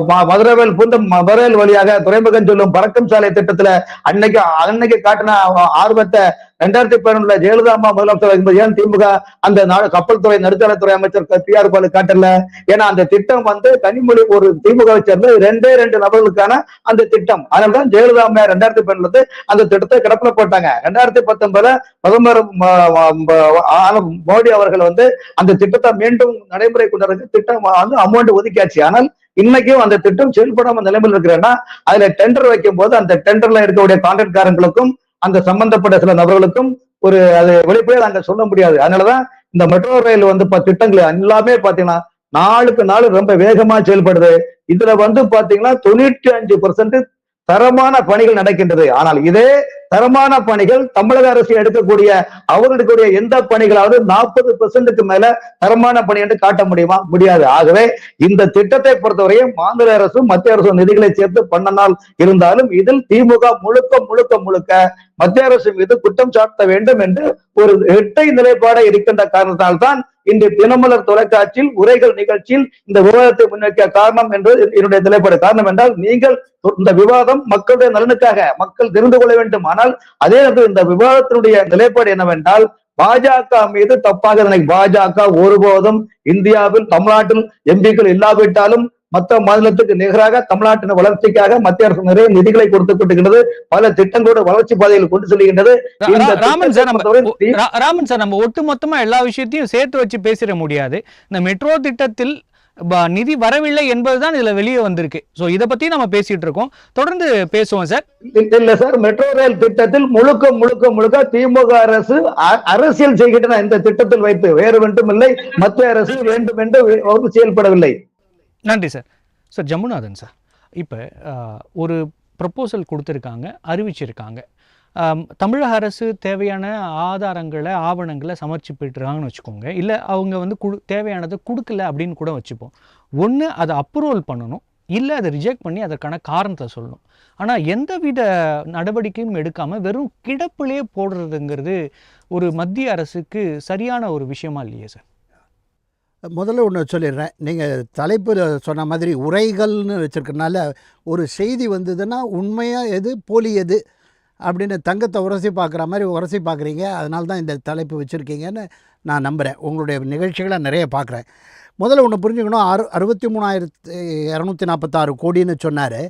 மதுரவேல் பூந்த மதுரையில் வழியாக துறைமுகம் சொல்லும் பறக்கும் சாலை திட்டத்துல அன்னைக்கு காட்டின ஆர்வத்தை 2011 ஜெயலலிதா அம்மா முதலமைச்சர் ஏன் திமுக அந்த கப்பல் துறை நெடுஞ்சாலைத்துறை அமைச்சர் PR பாலு காட்டல? ஏன்னா அந்த திட்டம் கனிமொழி ஒரு திமுகவை சேர்ந்த 2 நபர்களுக்கான அந்த திட்டம். அதனால்தான் ஜெயலலிதா அம்மா 2012 அந்த திட்டத்தை கிடப்பில போட்டாங்க. 2019 பிரதமர் மோடி அவர்கள் அந்த திட்டத்தை மீண்டும் நடைமுறை கொண்டு திட்டம் அமௌண்ட் ஒதுக்கியாச்சு. ஆனால் இன்னைக்கும் அந்த திட்டம் செயல்படாம நிலைமையில் இருக்கிறேன்னா அதுல டெண்டர் வைக்கும் போது அந்த டெண்டர்ல இருக்கக்கூடிய கான்ட்ராக்ட்காரங்களுக்கும் அந்த சம்பந்தப்பட்ட சில நபர்களுக்கும் அது வெளிப்படையா நாங்க சொல்ல முடியாது. அதனாலதான் இந்த மெட்ரோ ரயில் திட்டங்கள் எல்லாமே பாத்தீங்கன்னா நாளுக்கு நாள் ரொம்ப வேகமா செயல்படுது. இதுல பாத்தீங்கன்னா 95% தரமான பணிகள் நடக்கின்றது. ஆனால் இதே தரமான பணிகள் தமிழக அரசு எடுக்கக்கூடிய அவர்களுடைய எந்த பணிகளாவது 40% மேல தரமான பணி என்று காட்ட முடியுமா? முடியாது. ஆகவே இந்த திட்டத்தை பொறுத்தவரையே மாநில அரசும் மத்திய அரசும் நிதிகளை சேர்த்து பண்ணனால் இருந்தாலும் இதில் திமுக முழுக்க மத்திய அரசு மீது குற்றம் சாட்ட வேண்டும் என்று ஒரு இரட்டை நிலைப்பாடு இருக்கின்ற காரணத்தால்தான் இன்று தினமலர் தொலைக்காட்சியில் உரைகள் நிகழ்ச்சியில் இந்த விவாதத்தை முன்னெடுக்க காரணம் என்று என்னுடைய நிலைப்பாடு. காரணம் என்றால் நீங்கள் இந்த விவாதம் மக்களுடைய நலனுக்காக, மக்கள் தெரிந்து கொள்ள வேண்டும். ஆனால் அதே நேரத்தில் இந்த விவாதத்தினுடைய நிலைப்பாடு என்னவென்றால் பாஜக மீது தப்பாக பாஜக ஒருபோதும் இந்தியாவில் தமிழ்நாட்டில் எம்பிக்கள் இல்லாவிட்டாலும் மற்ற மாநிலத்துக்கு நிகராக தமிழ்நாட்டின் வளர்ச்சிக்காக மத்திய அரசு நிறைய நிதிகளை கொடுத்துக் கொண்டிருக்கிறது. பல திட்டங்களோட வளர்ச்சி பாதையில் கொண்டு செல்கின்றது. ராமன் சார், நம்ம ஒட்டுமொத்தமா எல்லா விஷயத்தையும் சேர்த்து வச்சு பேசிட முடியாது. இந்த மெட்ரோ திட்டத்தில் நிதி வரவில்லை என்பதுதான் இதுல வெளியே வந்திருக்கு. சோ இத பத்தி நம்ம பேசிட்டு இருக்கோம், தொடர்ந்து பேசுவோம் சார். இல்ல சார், மெட்ரோ ரயில் திட்டத்தில் முழுக்க திமுக அரசு அரசியல் செய்கின்றன. இந்த திட்டத்தில் வைத்து வேறு ஒன்றும் இல்லை. மத்திய அரசு வேண்டும் என்று செயல்படவில்லை. நன்றி சார். சார் ஜமுனாதன் சார், இப்போ ஒரு ப்ரப்போசல் கொடுத்துருக்காங்க, அறிவிச்சிருக்காங்க. தமிழக அரசு தேவையான ஆவணங்களை சமர்ப்பிட்டுருக்காங்கன்னு வச்சுக்கோங்க. இல்லை அவங்க தேவையானதை கொடுக்கல அப்படின்னு கூட வச்சுப்போம். ஒன்று அதை அப்ரூவல் பண்ணணும், இல்லை அதை ரிஜெக்ட் பண்ணி அதற்கான காரணத்தை சொல்லணும். ஆனால் எந்தவித நடவடிக்கையும் எடுக்காமல் வெறும் கிடப்பிலே போடுறதுங்கிறது ஒரு மத்திய அரசுக்கு சரியான ஒரு விஷயமா இல்லையே சார்? முதல்ல ஒன்று சொல்லிடுறேன். நீங்கள் தலைப்பு சொன்ன மாதிரி உரைகள்னு வச்சுருக்கனால ஒரு செய்தி வந்ததுன்னா உண்மையாக எது போலி எது அப்படின்னு தங்கத்தை உரசி பார்க்குற மாதிரி உரசி பார்க்குறீங்க. அதனால தான் இந்த தலைப்பு வச்சுருக்கீங்கன்னு நான் நம்புகிறேன். உங்களுடைய நிகழ்ச்சிகளை நிறைய பார்க்குறேன். முதல்ல ஒன்று புரிஞ்சுக்கணும், 63,246 கோடின்னு சொன்னார்.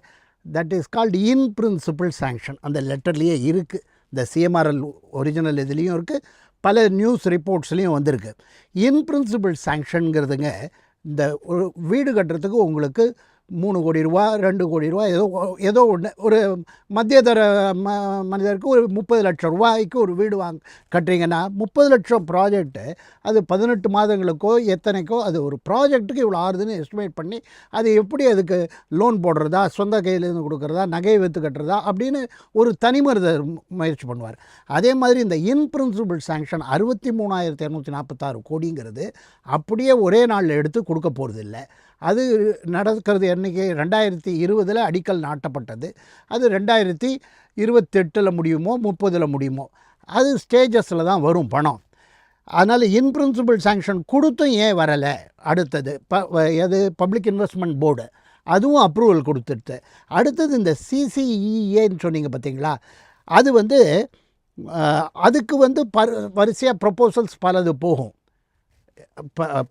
That is called in principle sanction. அந்த லெட்டர்லேயே இருக்குது. இந்த CMRL ஒரிஜினல் இதுலேயும் இருக்குது, பல நியூஸ் ரிப்போர்ட்ஸ்லேயும் வந்திருக்கு. இன் பிரின்சிபிள் சாங்ஷனுங்கிறதுங்க இந்த ஒரு வீடு கட்டுறதுக்கு உங்களுக்கு 3 கோடி ரூபா 2 கோடி ரூபா ஏதோ ஒன்று, ஒரு மத்தியதர மனிதருக்கு ஒரு 30 லட்சம் ரூபாய்க்கு ஒரு வீடு கட்டுறீங்கன்னா 30 லட்சம் ப்ராஜெக்ட்டு அது 18 மாதங்களுக்கோ எத்தனைக்கோ அது ஒரு ப்ராஜெக்ட்டுக்கு இவ்வளோ ஆறுதுன்னு எஸ்டிமேட் பண்ணி அது எப்படி அதுக்கு லோன் போடுறதா, சொந்த கையிலேருந்து கொடுக்குறதா, நகையை விற்று கட்டுறதா அப்படின்னு ஒரு தனிமனிதர் முயற்சி பண்ணுவார். அதே மாதிரி இந்த இன் பிரின்சிபிள் சாங்ஷன் 63,246 கோடிங்கிறது அப்படியே ஒரே நாளில் எடுத்து கொடுக்க போகிறது இல்லை. அது நடக்கிறது என்றைக்கு 2020 அடிக்கல் நாட்டப்பட்டது. அது 2028 முடியுமோ 30 முடியுமோ, அது ஸ்டேஜஸில் தான் வரும் பணம். அதனால் இன் பிரின்சிபிள் சாங்ஷன் கொடுத்தும் ஏன் வரலை? அடுத்தது எது பப்ளிக் இன்வெஸ்ட்மெண்ட் போர்டு, அதுவும் அப்ரூவல் கொடுத்துட்டு. அடுத்தது இந்த CCEAன்னு சொன்னீங்க பார்த்தீங்களா, அது அதுக்கு வரிசையாக ப்ரொப்போசல்ஸ் பலது போகும்.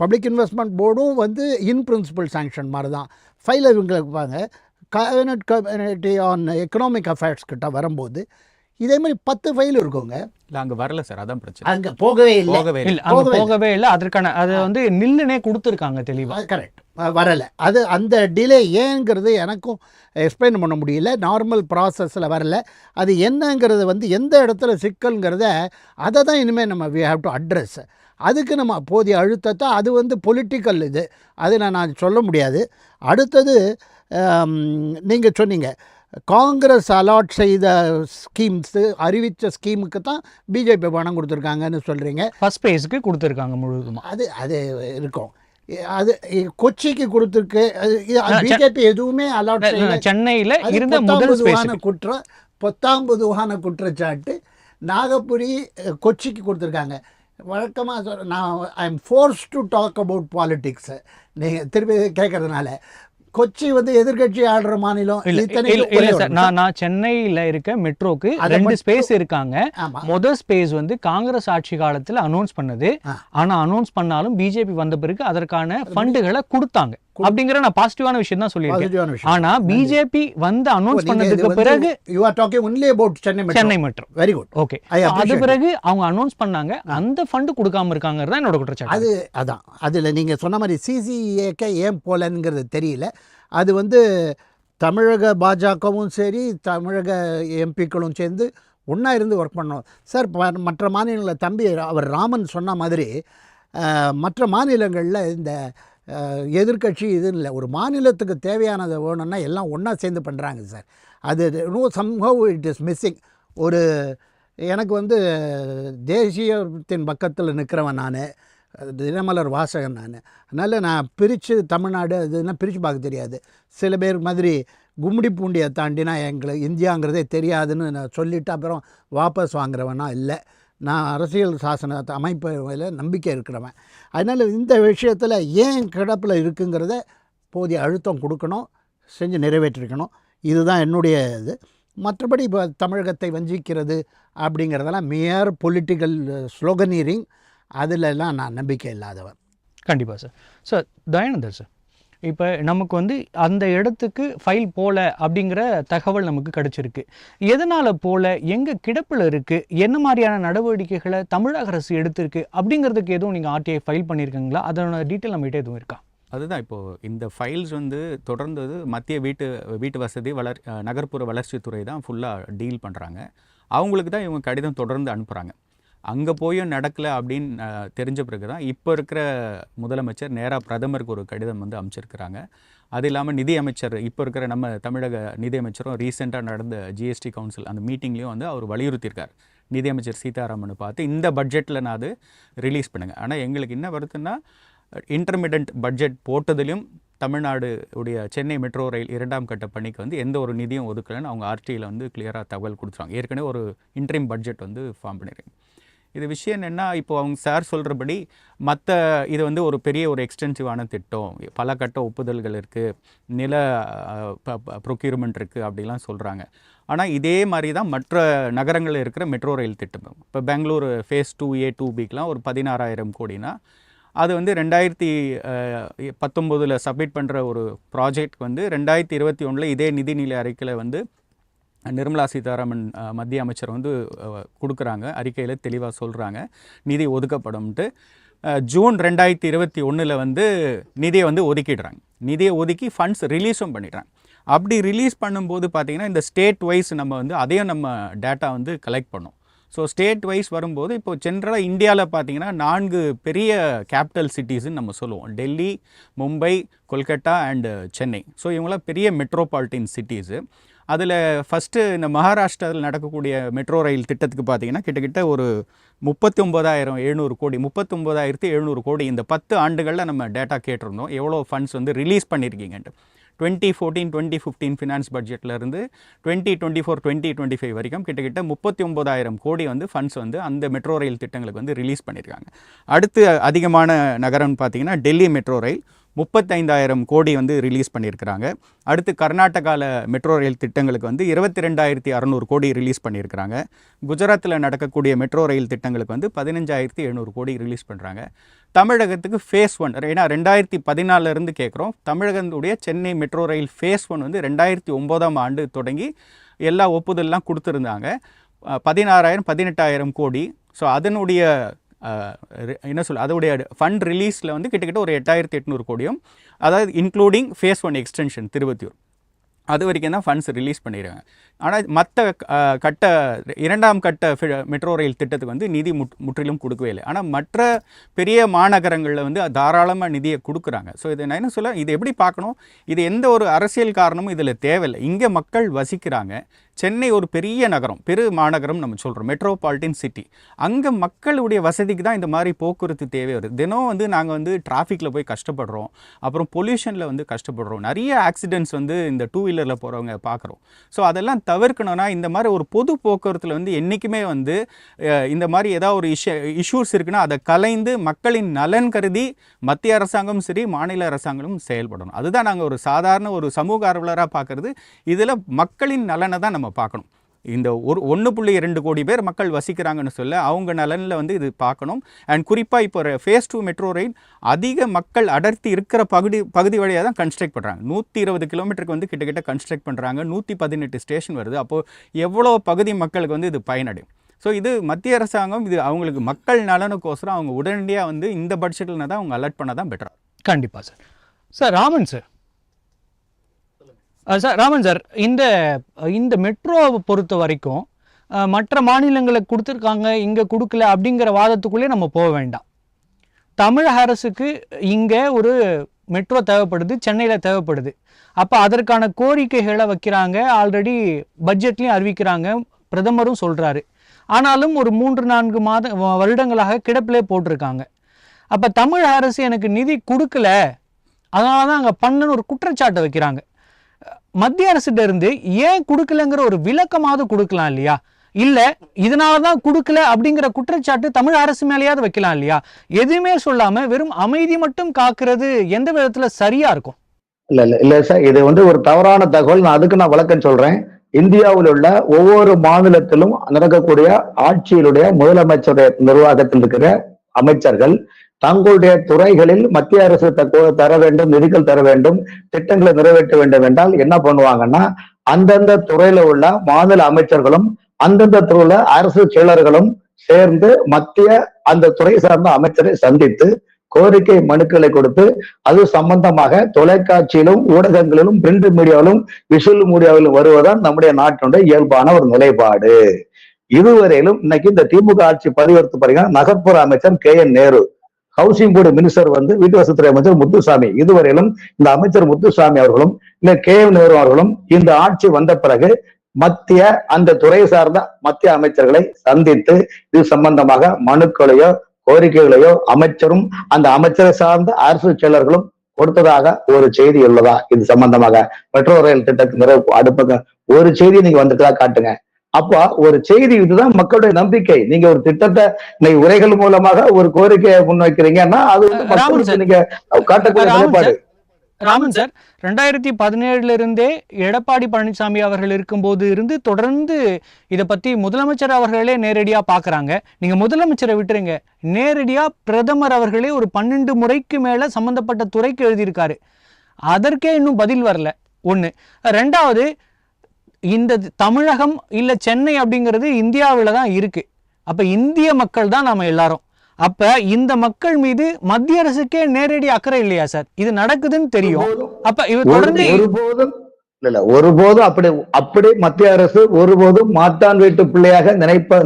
பப்ளிக் இன்வெஸ்ட்மெண்ட் போர்டும் வந்து இன் பிரின்சிபல் சாங்ஷன் மாதிரி தான் ஃபைல் இவங்களுக்கு பாங்க. Cabinet committee on economic affairs கிட்ட வரும்போது இதே மாதிரி 10 ஃபைல் இருக்குங்க. இல்லை அங்கே வரல சார், அதான் பிரச்சனை. அங்கே போகவே இல்லை, போகவே இல்லை. அதற்கான அதை வந்து நில்லுனே கொடுத்துருக்காங்க தெளிவாக. கரெக்ட், வரலை. அது அந்த டிலே ஏங்கிறது எனக்கும் எக்ஸ்பிளைன் பண்ண முடியல. நார்மல் ப்ராசஸில் வரல. அது என்னங்கிறது வந்து எந்த இடத்துல சிக்கல்ங்கிறத அதை தான் இனிமேல் நம்ம வி ஹேவ் டு அட்ரஸ். அதுக்கு நம்ம போதிய அழுத்தத்தை, அது வந்து பொலிட்டிக்கல் இது, அது நான் சொல்ல முடியாது. அடுத்தது நீங்கள் சொன்னீங்க காங்கிரஸ் அலாட் செய்த ஸ்கீம்ஸு, அறிவித்த ஸ்கீமுக்கு தான் பிஜேபி பணம் கொடுத்துருக்காங்கன்னு சொல்கிறீங்க. ஃபர்ஸ்ட் பேஸுக்கு கொடுத்துருக்காங்க முழுவதுமாக. அது இருக்கும். அது கொச்சிக்கு கொடுத்துருக்கு. பிஜேபி எதுவுமே அலாட் செய்யல. சென்னையில் இருந்த முதல் பொத்தாம்பதுவான குற்றச்சாட்டு நாகபுரி கொச்சிக்கு கொடுத்துருக்காங்க. வழக்கமாக நான் I am force to talk about politics. நீங்கள் திருப்பி கேட்கறதுனால கொச்சி வந்து எதிர்கட்சி ஆடுற மாநிலம். நான் சென்னையில் இருக்க மெட்ரோக்கு 2 ஸ்பேஸ் இருக்காங்க. முதல் ஸ்பேஸ் வந்து காங்கிரஸ் ஆட்சி காலத்தில் அனௌன்ஸ் பண்ணது. ஆனா அனௌன்ஸ் பண்ணாலும் பிஜேபி வந்த பிறகு அதற்கான ஃபண்டுகளை கொடுத்தாங்க அப்படிங்கிற நான் பாசிட்டிவான விஷயம் தான் சொல்லியிருக்கேன். ஆனா பிஜேபி வந்து அனௌன்ஸ் பண்ணதுக்கு பிறகு you are talking only about Chennai metro. Very good, okay. அது பிறகு அவங்க அனௌன்ஸ் பண்ணாங்க, அந்த ஃபண்டு கொடுக்காம இருக்காங்கிறது தான் என்னோட குற்றச்சாட்டு. அதான் அதில் நீங்கள் சொன்ன மாதிரி சிசிஏக்கு ஏன் போலங்கிறது தெரியல. அது வந்து தமிழக பாஜகவும் சரி, தமிழக எம்பிக்களும் சேர்ந்து ஒன்றா இருந்து ஒர்க் பண்ணோம் சார். மற்ற மாநிலங்களில் தம்பி அவர் ராமன் சொன்ன மாதிரி மற்ற மாநிலங்களில் இந்த எதிர்கட்சி இது இல்லை, ஒரு மாநிலத்துக்கு தேவையானதை வேணும்னா எல்லாம் ஒன்றா சேர்ந்து பண்ணுறாங்க சார். அது somehow இட் இஸ் மிஸ்ஸிங். ஒரு எனக்கு வந்து தேசியத்தின் பக்கத்தில் நிற்கிறவன் நான், தினமலர் வாசகன் நான். அதனால் நான் பிரித்து தமிழ்நாடு அதுனா பிரித்து பார்க்க தெரியாது. சில பேர் மாதிரி கும்மிடி பூண்டியை தாண்டினா எங்களுக்கு இந்தியாங்கிறதே தெரியாதுன்னு நான் சொல்லிவிட்டு அப்புறம் வாபஸ் வாங்குறவனா இல்லை. நான் அரசியல் சாசன அமைப்பில் நம்பிக்கை இருக்கிறவன். அதனால் இந்த விஷயத்தில் ஏன் கிடப்பில் இருக்குங்கிறத போதிய அழுத்தம் கொடுக்கணும், செஞ்சு நிறைவேற்றிருக்கணும். இதுதான் என்னுடைய இது. மற்றபடி இப்போ தமிழகத்தை வஞ்சிக்கிறது அப்படிங்கிறதெல்லாம் மியர் பொலிட்டிக்கல் ஸ்லோகனீரிங், அதிலெல்லாம் நான் நம்பிக்கை இல்லாதவன். கண்டிப்பாக சார். சார் தயானந்தர் சார், இப்போ நமக்கு வந்து அந்த இடத்துக்கு ஃபைல் போல அப்படிங்கிற தகவல் நமக்கு கிடைச்சிருக்கு. எதனால் போல, எங்கே கிடப்பில் இருக்குது, என்ன மாதிரியான நடவடிக்கைகளை தமிழக அரசு எடுத்திருக்கு அப்படிங்கிறதுக்கு எதுவும் நீங்கள் ஆர்டிஐ ஃபைல் பண்ணியிருக்கீங்களா? அதோட டீட்டெயில் நம்மகிட்ட எதுவும் இருக்கா? அதுதான் இப்போது இந்த ஃபைல்ஸ் வந்து தொடர்ந்தது மத்திய வீட்டு வசதி நகர்ப்புற வளர்ச்சித்துறை தான் ஃபுல்லாக டீல் பண்ணுறாங்க. அவங்களுக்கு தான் இவங்க கடிதம் தொடர்ந்து அனுப்புகிறாங்க. அங்கே போயும் நடக்கலை அப்படின்னு தெரிஞ்ச பிறகு தான் இப்போ இருக்கிற முதலமைச்சர் நேராக பிரதமருக்கு ஒரு கடிதம் வந்து அமைச்சிருக்கிறாங்க. அது இல்லாமல் நிதியமைச்சர், இப்போ இருக்கிற நம்ம தமிழக நிதியமைச்சரும் ரீசெண்டாக நடந்த ஜிஎஸ்டி கவுன்சில் அந்த மீட்டிங்லேயும் வந்து அவர் வலியுறுத்தியிருக்கார். நிதியமைச்சர் சீதாராமனை பார்த்து இந்த பட்ஜெட்டில் நான் அது ரிலீஸ் பண்ணுங்கள். ஆனால் எங்களுக்கு என்ன வருதுன்னா, இன்டர்மீடியன்ட் பட்ஜெட் போட்டதிலும் தமிழ்நாடு உடைய சென்னை மெட்ரோ ரயில் 2ஆம் கட்ட பணிக்கு வந்து எந்த ஒரு நிதியும் ஒதுக்கலைன்னு அவங்க ஆர்டிஐயில் வந்து கிளியராக தகவல் கொடுத்துருவாங்க. ஏற்கனவே ஒரு இன்ட்ரீம் பட்ஜெட் வந்து ஃபார்ம் பண்ணிடுறாங்க. இது விஷயம் என்னென்னா, இப்போது அவங்க சார் சொல்கிறபடி இது வந்து ஒரு பெரிய ஒரு எக்ஸ்டென்சிவான திட்டம், பல கட்ட ஒப்புதல்கள் இருக்குது, நில ப்ரொக்யூர்மெண்ட் இருக்குது அப்படிலாம் சொல்கிறாங்க. ஆனால் இதே மாதிரி தான் மற்ற நகரங்களில் இருக்கிற மெட்ரோ ரயில் திட்டம். இப்போ பெங்களூர் ஃபேஸ் 2A 2Bக்கெலாம் ஒரு 16,000 கோடினா, அது வந்து 2019 சப்மிட் பண்ணுற ஒரு ப்ராஜெக்ட் வந்து 2021 இதே நிதிநிலை அறிக்கையில் வந்து நிர்மலா சீதாராமன் மத்திய அமைச்சர் வந்து கொடுக்குறாங்க. அறிக்கையில் தெளிவாக சொல்கிறாங்க நிதி ஒதுக்கப்படும்ட்டு. ஜூன் 2021 வந்து நிதியை வந்து ஒதுக்கிடுறாங்க. நிதியை ஒதுக்கி ஃபண்ட்ஸ் ரிலீஸும் பண்ணிடுறாங்க. அப்படி ரிலீஸ் பண்ணும்போது பார்த்திங்கன்னா, இந்த ஸ்டேட் வைஸ் நம்ம வந்து அதையும் நம்ம டேட்டா வந்து கலெக்ட் பண்ணோம். ஸோ ஸ்டேட் வைஸ் வரும்போது இப்போது ஜென்ரலாக இந்தியாவில் பார்த்திங்கன்னா 4 பெரிய கேபிட்டல் சிட்டிஸ்ன்னு நம்ம சொல்லுவோம். டெல்லி, மும்பை, கொல்கட்டா அண்டு சென்னை. ஸோ இவங்களாம் பெரிய மெட்ரோபாலிட்டின் சிட்டிஸு. அதில் ஃபஸ்ட்டு இந்த மகாராஷ்டிராவில் நடக்கக்கூடிய மெட்ரோ ரயில் திட்டத்துக்கு பார்த்திங்கன்னா கிட்டத்தட்ட ஒரு 39,700 கோடி, 39,700 கோடி இந்த 10 ஆண்டுகளில் நம்ம டேட்டா கேட்டிருந்தோம். எவ்வளோ ஃபண்ட்ஸ் வந்து ரிலீஸ் பண்ணியிருக்கீங்கன்ட்டு. 2014-2015 ஃபினான்ஸ் பட்ஜெட்லேருந்து 2024-2025 வரைக்கும் கிட்டத்தட்ட 39,000 கோடி வந்து ஃபண்ட்ஸ் வந்து அந்த மெட்ரோ ரயில் திட்டங்களுக்கு வந்து ரிலீஸ் பண்ணியிருக்காங்க. அடுத்து அதிகமான நகரம்னு பார்த்திங்கன்னா டெல்லி மெட்ரோ ரயில் 35,000 கோடி வந்து ரிலீஸ் பண்ணியிருக்கிறாங்க. அடுத்து கர்நாடகாவில் மெட்ரோ ரயில் திட்டங்களுக்கு வந்து 22,600 கோடி ரிலீஸ் பண்ணியிருக்கிறாங்க. குஜராத்தில் நடக்கக்கூடிய மெட்ரோ ரயில் திட்டங்களுக்கு வந்து 15,700 கோடி ரிலீஸ் பண்ணுறாங்க. தமிழகத்துக்கு ஃபேஸ் 1, ஏன்னா 2014 கேட்குறோம். தமிழகத்துடைய சென்னை மெட்ரோ ரயில் ஃபேஸ் 1 வந்து 2009ஆம் ஆண்டு தொடங்கி எல்லா ஒப்புதல்லாம் கொடுத்துருந்தாங்க. 18,000 கோடி. ஸோ அதனுடைய அதோடைய ஃபண்ட் ரிலீஸில் வந்து கிட்டத்தட்ட ஒரு 8,800 கோடியும், அதாவது இன்க்ளூடிங் ஃபேஸ் 1 எக்ஸ்டென்ஷன் திருவத்தியூர், அது வரைக்கும் தான் ஃபண்ட்ஸ் ரிலீஸ் பண்ணிடுறாங்க. ஆனால் மற்ற இரண்டாம் கட்ட மெட்ரோ ரயில் திட்டத்துக்கு வந்து நிதி முற்றிலும் கொடுக்கவே இல்லை. ஆனால் மற்ற பெரிய மாநகரங்களில் வந்து தாராளமாக நிதியை கொடுக்குறாங்க. ஸோ இதை நான் என்ன சொல்ல, இது எப்படி பார்க்கணும், இது எந்த ஒரு அரசியல் காரணமும் இதில் தேவையில்லை. இங்கே மக்கள் வசிக்கிறாங்க. சென்னை ஒரு பெரிய நகரம், பெரு மாநகரம் நம்ம சொல்கிறோம், மெட்ரோபாலிட்டன் சிட்டி. அங்கே மக்களுடைய வசதிக்கு தான் இந்த மாதிரி போக்குவரத்து தேவை வருது. தினம் வந்து நாங்கள் வந்து டிராஃபிக்கில் போய் கஷ்டப்படுறோம், அப்புறம் பொல்யூஷனில் வந்து கஷ்டப்படுறோம், நிறைய ஆக்சிடென்ட்ஸ் வந்து இந்த 2 வீலரில் போகிறவங்க பார்க்குறோம். ஸோ அதெல்லாம் தவிர்க்கணும்னா இந்த மாதிரி ஒரு பொது போக்குவரத்தில் வந்து என்றைக்குமே வந்து இந்த மாதிரி ஏதாவது ஒரு இஷ்யூஸ் இருக்குன்னா அதை கலைந்து மக்களின் நலன் கருதி மத்திய அரசாங்கமும் சரி மாநில அரசாங்கமும் செயல்படணும். அதுதான் நாங்கள் ஒரு சாதாரண ஒரு சமூக ஆர்வலராக பார்க்குறது. இதில் மக்களின் நலனை தான் நம்ம பார்க்கணும். இந்த 1.2 கோடி பேர் மக்கள் வசிக்கிறாங்கன்னு சொல்ல அவங்க நலனில் வந்து இது பார்க்கணும். அண்ட் குறிப்பாக இப்போ ஃபேஸ் 2 மெட்ரோ ரயில் அதிக மக்கள் அடர்த்தி இருக்கிற பகுதி வழியாக தான் கன்ஸ்ட்ரக்ட் பண்ணுறாங்க. 120 கிலோமீட்டருக்கு வந்து கிட்டத்தட்ட கன்ஸ்ட்ரக்ட் பண்ணுறாங்க. 118 ஸ்டேஷன் வருது. அப்போது எவ்வளோ பகுதி மக்களுக்கு வந்து இது பயனடையும். ஸோ இது மத்திய அரசாங்கம் இது அவங்களுக்கு மக்கள் நலனுக்கோசரம் அவங்க உடனடியாக வந்து இந்த பட்ஜெட்டில் தான் அவங்க அலர்ட் பண்ண தான் பெட்டர். கண்டிப்பாக sir. Sir Raman sir, Raman sir, இந்த மெட்ரோவை பொறுத்த வரைக்கும் மற்ற மாநிலங்களுக்கு கொடுத்துருக்காங்க, இங்கே கொடுக்கல அப்படிங்கிற வாதத்துக்குள்ளே நம்ம போக வேண்டாம். தமிழக அரசுக்கு இங்கே ஒரு மெட்ரோ தேவைப்படுது, சென்னையில் தேவைப்படுது. அப்போ அதற்கான கோரிக்கைகளை வைக்கிறாங்க, ஆல்ரெடி பட்ஜெட்லேயும் அறிவிக்கிறாங்க, பிரதமரும் சொல்கிறாரு. ஆனாலும் ஒரு 3-4 வருடங்களாக கிடப்பிலே போட்டிருக்காங்க. அப்போ தமிழக அரசு எனக்கு நிதி கொடுக்கல, அதனால தான் அங்கே பண்ணன்னு ஒரு குற்றச்சாட்டை வைக்கிறாங்க. மத்திய அரசிட்ட இருந்து ஏன் கொடுக்கலங்கிற ஒரு விளக்கமாவது கொடுக்கலாம் இல்லையா? இல்லை இதனால தான் கொடுக்கல அப்படிங்கிற குற்றச்சாட்டு தமிழ் அரசு மேலேயாவது வைக்கலாம் இல்லையா? எதுவுமே சொல்லாமல் வெறும் அமைதி மட்டும் காக்கிறது எந்த விதத்தில் சரியா இருக்கும்? இல்ல சார், இது வந்து ஒரு தவறான தகவல். நான் அதுக்கு விளக்கம் சொல்றேன். இந்தியாவில் உள்ள ஒவ்வொரு மாநிலத்திலும் நடக்கக்கூடிய ஆட்சியிலுடைய முதலமைச்சருடைய நிர்வாகத்தில் இருக்கிற அமைச்சர்கள் தங்களுடைய துறைகளில் மத்திய அரசு தர வேண்டும், நிதிகள் தர வேண்டும், திட்டங்களை நிறைவேற்ற வேண்டும் என்றால் என்ன பண்ணுவாங்கன்னா, அந்தந்த துறையில உள்ள மாநில அமைச்சர்களும் அந்தந்த துறையில அரசு செயலர்களும் சேர்ந்து மத்திய அந்த துறை சார்ந்த அமைச்சரை சந்தித்து கோரிக்கை மனுக்களை கொடுத்து அது சம்பந்தமாக தொலைக்காட்சியிலும் ஊடகங்களிலும் பிரிண்ட் மீடியாவிலும் விஷுவல் மீடியாவிலும் வருவதுதான் நம்முடைய நாட்டினுடைய இயல்பான ஒரு நிலைப்பாடு. இதுவரையிலும் இன்னைக்கு இந்த திமுக ஆட்சி பதிவெடுத்து பாருங்க, நகர்ப்புற அமைச்சர் KN Nehru, housing board minister வந்து வீட்டு வசதித்துறை அமைச்சர் முத்துசாமி, இதுவரையிலும் இந்த அமைச்சர் முத்துசாமி அவர்களும் இல்ல KM நேரு அவர்களும் இந்த ஆட்சி வந்த பிறகு மத்திய அந்த துறை சார்ந்த மத்திய அமைச்சர்களை சந்தித்து இது சம்பந்தமாக மனுக்களையோ கோரிக்கைகளையோ அமைச்சரும் அந்த அமைச்சரை சார்ந்த அரசு செயலர்களும் கொடுத்ததாக ஒரு செய்தி உள்ளதா? இது சம்பந்தமாக மெட்ரோ ரயில் திட்டத்துக்கு அடுப்புங்க ஒரு செய்தி நீங்க வந்துட்டதா காட்டுங்க. அப்ப ஒரு செய்தி, இதுதான் மக்களுடைய நம்பிக்கை. நீங்க ஒரு திட்டத்தை நீங்க உரைகள் மூலமாக ஒரு கோரிக்கையை முன்வைக்கிறீங்கன்னா அது வந்து மக்களுக்கு நீங்க காட்டக்கூடிய நிலைப்பாடு. ராமன் சார், 2017 இருந்தே எடப்பாடி பழனிசாமி அவர்கள் இருக்கும்போது இருந்து தொடர்ந்து இதை பற்றி முதலமைச்சர் அவர்களே நேரடியாக பார்க்குறாங்க. நீங்கள் முதலமைச்சரை விட்டுருங்க, நேரடியாக பிரதமர் அவர்களே ஒரு 12 முறைக்கு மேலே சம்மந்தப்பட்ட துறைக்கு எழுதியிருக்காரு. அதற்கே இன்னும் பதில் வரல. ஒன்று. ரெண்டாவது, இந்த தமிழகம் இல்லை சென்னை அப்படிங்கிறது இந்தியாவில் தான் இருக்குது. அப்போ இந்திய மக்கள் தான் நாம் எல்லாரும். அப்ப இந்த மக்கள் மீது மத்திய அரசுக்கே நேரடி அக்கறை இல்லையா சார்? இது நடக்குதுன்னு தெரியும். அப்ப இவர் தொடர்ந்து ஒருபோதும் அப்படி மத்திய அரசு ஒருபோதும் மாட்டான் வீட்டு பிள்ளையாக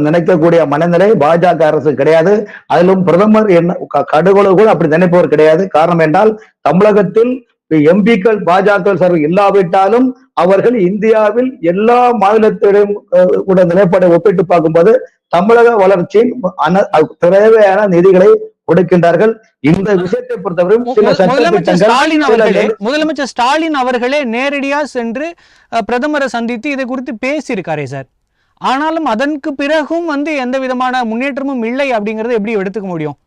நினைக்கக்கூடிய மனநிலை பாஜக அரசு கிடையாது. அதிலும் பிரதமர் கடுகளவு கூட அப்படி நினைப்பவர் கிடையாது. காரணம் என்றால் தமிழகத்தில் எம்பிக்கள் பாஜக சார்பில் இல்லாவிட்டாலும் அவர்கள் இந்தியாவில் எல்லா மாநிலத்திலும் கூட நிலைப்பாடை ஒப்பிட்டு பார்க்கும்போது தமிழக வளர்ச்சியின் தேவையான நிதிகளை கொடுக்கின்றார்கள். இந்த விஷயத்தை பொறுத்தவரையும் முதலமைச்சர் ஸ்டாலின் அவர்களே நேரடியா சென்று பிரதமரை சந்தித்து இதை குறித்து பேசியிருக்காரே சார். ஆனாலும் அதற்கு பிறகும் வந்து எந்த விதமான முன்னேற்றமும் இல்லை அப்படிங்கறத எப்படி எடுத்துக்க முடியும்?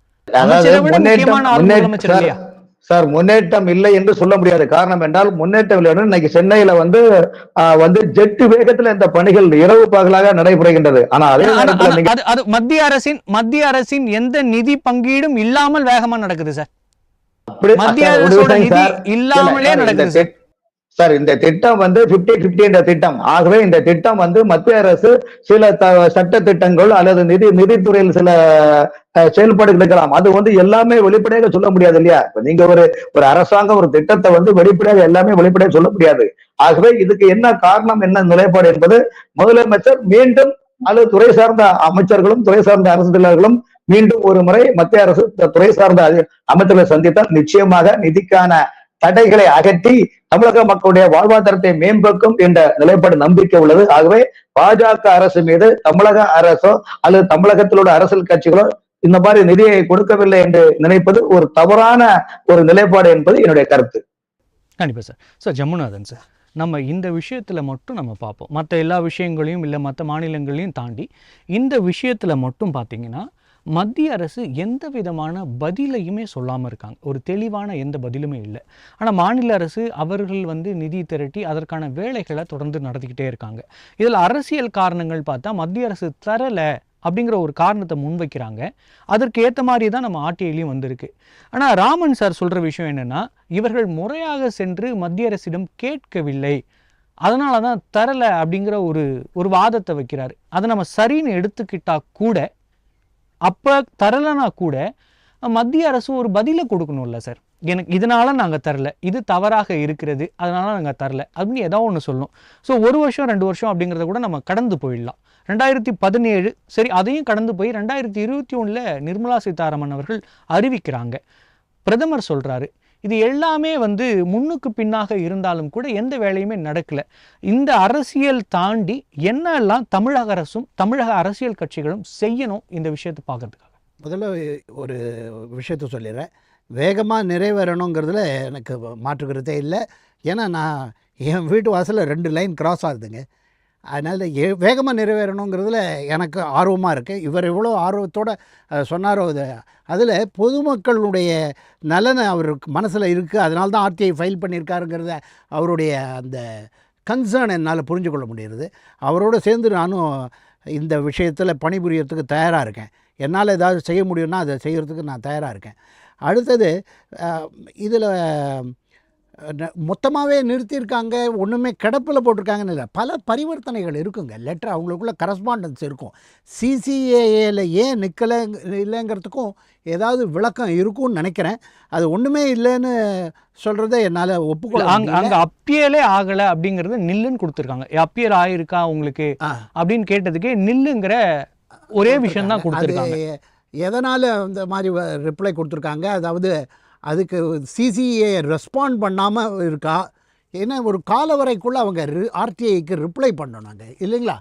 சார் முன்னேற்றம் இல்லை என்று சொல்ல முடியாது. காரணம் என்றால் முன்னேற்றம் இல்லை. இன்னைக்கு சென்னையில வந்து ஜெட் வேகத்துல இந்த பணிகள் இரவு பகலாக நடைபெறுகின்றது. ஆனா அதே நேரத்தில் அது மத்திய அரசின் எந்த நிதி பங்கீடும் இல்லாமல் வேகமா நடக்குது சார். மத்திய அரசோட நிதி இல்லாமலே நடக்குது சார். சார் இந்த திட்டம் 50-50 என்ற திட்டம். ஆகவே இந்த திட்டம் மத்திய அரசு சில சட்ட திட்டங்கள் அல்லது நிதித்துறையில் சில செயல்பாடுகள் இருக்கலாம். அது எல்லாமே வெளிப்படையாக சொல்ல முடியாது இல்லையா? நீங்க ஒரு அரசாங்கம் ஒரு திட்டத்தை வெளிப்படையாக எல்லாமே வெளிப்படையாக சொல்ல முடியாது. ஆகவே இதுக்கு என்ன காரணம், என்ன நிலைப்பாடு என்பது முதலமைச்சர் மீண்டும் அல்லது துறை சார்ந்த அமைச்சர்களும் துறை சார்ந்த அரசியலாளர்களும் மீண்டும் ஒரு முறை மத்திய அரசு துறை சார்ந்த அமைச்சர்களை சந்தித்தால் நிச்சயமாக நிதிக்கான தடைகளை அகற்றி தமிழக மக்களுடைய வாழ்வாதாரத்தை மேம்படுத்தும் என்ற நிலைப்பாடு நம்பிக்கை உள்ளது. ஆகவே பாஜக அரசு மீது தமிழக அரசோ அல்லது தமிழகத்தில் உள்ள அரசியல் கட்சிகளோ இந்த மாதிரி நிதியை கொடுக்கவில்லை என்று நினைப்பது ஒரு தவறான ஒரு நிலைப்பாடு என்பது என்னுடைய கருத்து. கண்டிப்பா சார். சார் ஜமுனாதன் சார், நம்ம இந்த விஷயத்தில் மட்டும் நம்ம பார்ப்போம். மற்ற எல்லா விஷயங்களையும் இல்லை மற்ற மாநிலங்களையும் தாண்டி இந்த விஷயத்தில் மட்டும் பார்த்தீங்கன்னா மத்திய அரசு எந்த விதமான பதிலையுமே சொல்லாமல் இருக்காங்க. ஒரு தெளிவான எந்த பதிலுமே இல்லை. ஆனால் மாநில அரசு அவர்கள் நிதி திரட்டி அதற்கான வேலைகளை தொடர்ந்து நடத்திக்கிட்டே இருக்காங்க. இதில் அரசியல் காரணங்கள் பார்த்தா மத்திய அரசு தரலை அப்படிங்கிற ஒரு காரணத்தை முன்வைக்கிறாங்க. அதற்கு ஏற்ற மாதிரி தான் நம்ம ஆர்டிஐலையும் வந்திருக்கு. ஆனால் ராமன் சார் சொல்கிற விஷயம் என்னென்னா, இவர்கள் முறையாக சென்று மத்திய அரசிடம் கேட்கவில்லை, அதனால தான் தரலை அப்படிங்கிற ஒரு வாதத்தை வைக்கிறாரு. அதை நம்ம சரின்னு எடுத்துக்கிட்டா கூட, அப்போ தரலைனா கூட மத்திய அரசு ஒரு பதிலை கொடுக்கணும்ல சார். எனக்கு இதனால நாங்கள் தரல, இது தவறாக இருக்கிறது, அதனால நாங்கள் தரல அப்படின்னு ஏதோ ஒன்று சொல்லணும். ஸோ 1 வருஷம் 2 வருஷம் அப்படிங்கிறத கூட நம்ம கடந்து போயிடலாம். 2017 சரி, அதையும் கடந்து போய் 2021 நிர்மலா சீதாராமன் அவர்கள் அறிவிக்கிறாங்க. பிரதமர் சொல்கிறாரு, இது எல்லாமே முன்னுக்கு பின்னாக இருந்தாலும் கூட எந்த வேலையுமே நடக்கலை. இந்த அரசியல் தாண்டி என்னெல்லாம் தமிழக அரசும் தமிழக அரசியல் கட்சிகளும் செய்யணும் இந்த விஷயத்தை பார்க்கறதுக்காக? முதல்ல ஒரு விஷயத்த சொல்லிடுறேன். வேகமாக நிறைவேறணுங்கிறதுல எனக்கு மாற்றுக்கிறதே இல்லை. ஏன்னா நான் என் வீட்டு வாசலில் 2 லைன் கிராஸ் ஆகுதுங்க. அதனால் வேகமாக நிறைவேறணுங்கிறதுல எனக்கு ஆர்வமாக இருக்குது. இவர் எவ்வளோ ஆர்வத்தோடு சொன்னாரோ அதில் பொதுமக்களுடைய நலனை அவருக்கு மனசில் இருக்குது. அதனால தான் ஆர்டிஐ ஃபைல் பண்ணியிருக்காருங்கிறத அவருடைய அந்த கன்சர்ன் என்னால் புரிஞ்சு கொள்ள முடியுது. அவரோடு சேர்ந்து நானும் இந்த விஷயத்தில் பணிபுரியறதுக்கு தயாராக இருக்கேன். என்னால் ஏதாவது செய்ய முடியும்னா அதை செய்கிறதுக்கு நான் தயாராக இருக்கேன். அடுத்தது இதில் மொத்தமாகவே நிறுத்தியிருக்காங்க, ஒன்றுமே கிடப்பில் போட்டிருக்காங்கன்னு இல்லை, பல பரிவர்த்தனைகள் இருக்குங்க. லெட்டர் அவங்களுக்குள்ள கரஸ்பாண்டன்ஸ் இருக்கும். சிசிஏஏல ஏன் நிற்கலை இல்லைங்கிறதுக்கும் ஏதாவது விளக்கம் இருக்கும்னு நினைக்கிறேன். அது ஒன்றுமே இல்லைன்னு சொல்கிறத என்னால் ஒப்புக்கொள்ள. அங்கே அப்பியலே ஆகலை அப்படிங்கிறது நில்லுன்னு கொடுத்துருக்காங்க. அப்பியல் ஆகிருக்கா உங்களுக்கு அப்படின்னு கேட்டதுக்கு நில்லுங்கிற ஒரே விஷயம் தான் கொடுத்துருக்காங்க. எதனால் அந்த மாதிரி ரிப்ளை கொடுத்துருக்காங்க, அதாவது அதுக்கு சிசிஏ ரெஸ்பாண்ட் பண்ணாமல் இருக்கா, ஏன்னா ஒரு காலவரைக்குள்ளே அவங்க ஆர்டிஐக்கு ரிப்ளை பண்ணணும் இல்லைங்களா?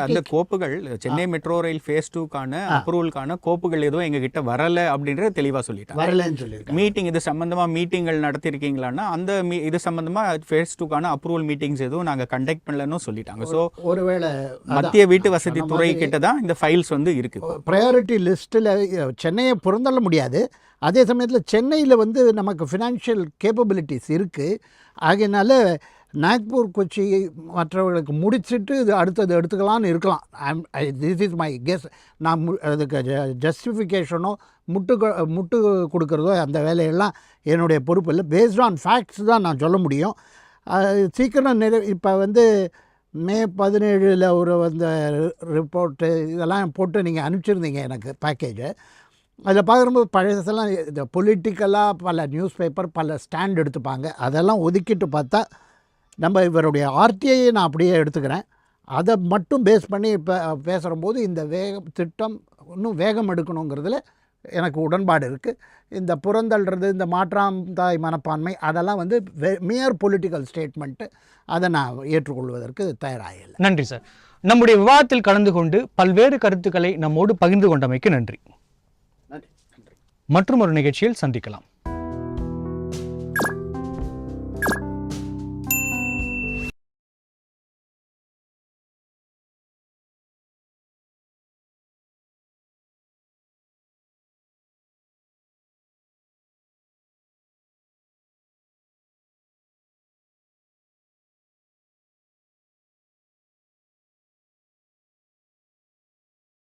அந்த கோப்புகள் சென்னை மெட்ரோ ரயில் ஃபேஸ் 2க்கான அப்ரூவலுக்கான கோப்புகள் எதுவும் எங்ககிட்ட வரலை அப்படின்றத தெளிவாக சொல்லிட்டாங்க. வரலன்னு சொல்லியிருக்காங்க. மீட்டிங் இது சம்மந்தமாக மீட்டிங்கள் நடத்திருக்கீங்களான்னா அந்த இது சம்மந்தமாக ஃபேஸ் 2க்கான அப்ரூவல் மீட்டிங்ஸ் எதுவும் நாங்கள் கண்டக்ட் பண்ணலன்னு சொல்லிட்டாங்க. ஸோ ஒருவேளை மத்திய வீட்டு வசதி துறை கிட்ட தான் இந்த ஃபைல்ஸ் இருக்குது. ப்ரையாரிட்டி லிஸ்ட்டில் சென்னையை புறந்தள்ள முடியாது. அதே சமயத்தில் சென்னையில் நமக்கு ஃபினான்ஷியல் கேப்பபிலிட்டிஸ் இருக்குது. ஆகையினால நாக்பூர் கொச்சி மற்றவர்களுக்கு முடிச்சுட்டு இது அடுத்தது எடுத்துக்கலான்னு இருக்கலாம். This is my guess. நான் அதுக்கு ஜஸ்டிஃபிகேஷனோ முட்டு கொடுக்குறதோ அந்த வேலையெல்லாம் என்னுடைய பொறுப்பு இல்லை. பேஸ்ட் ஆன் ஃபேக்ட்ஸ் தான் நான் சொல்ல முடியும். சீக்கிரம் இப்போ May 17 ஒரு ரிப்போர்ட்டு இதெல்லாம் போட்டு நீங்கள் அனுப்பிச்சிருந்தீங்க எனக்கு பேக்கேஜை. அதில் பார்க்கும்போது பழையசெல்லாம் இந்த பொலிட்டிக்கலாக பல நியூஸ் பேப்பர் பல ஸ்டாண்ட் எடுத்துப்பாங்க. அதெல்லாம் ஒதுக்கிட்டு பார்த்தா நம்ம இவருடைய ஆர்டிஐயை நான் அப்படியே எடுத்துக்கிறேன். அதை மட்டும் பேஸ் பண்ணி இப்போ பேசுகிறபோது இந்த திட்டம் இன்னும் வேகம் எடுக்கணுங்கிறதுல எனக்கு உடன்பாடு இருக்குது. இந்த புறந்தள்ளுறது, இந்த மாற்றாந்தாய் மனப்பான்மை அதெல்லாம் மியர் பொலிட்டிக்கல் ஸ்டேட்மெண்ட்டு, அதை நான் ஏற்றுக்கொள்வதற்கு தயாராகலை. நன்றி சார். நம்முடைய விவாதத்தில் கலந்து கொண்டு பல்வேறு கருத்துக்களை நம்மோடு பகிர்ந்து கொண்டமைக்கு நன்றி. மற்றும் ஒரு நிகழ்ச்சியில் சந்திக்கலாம்.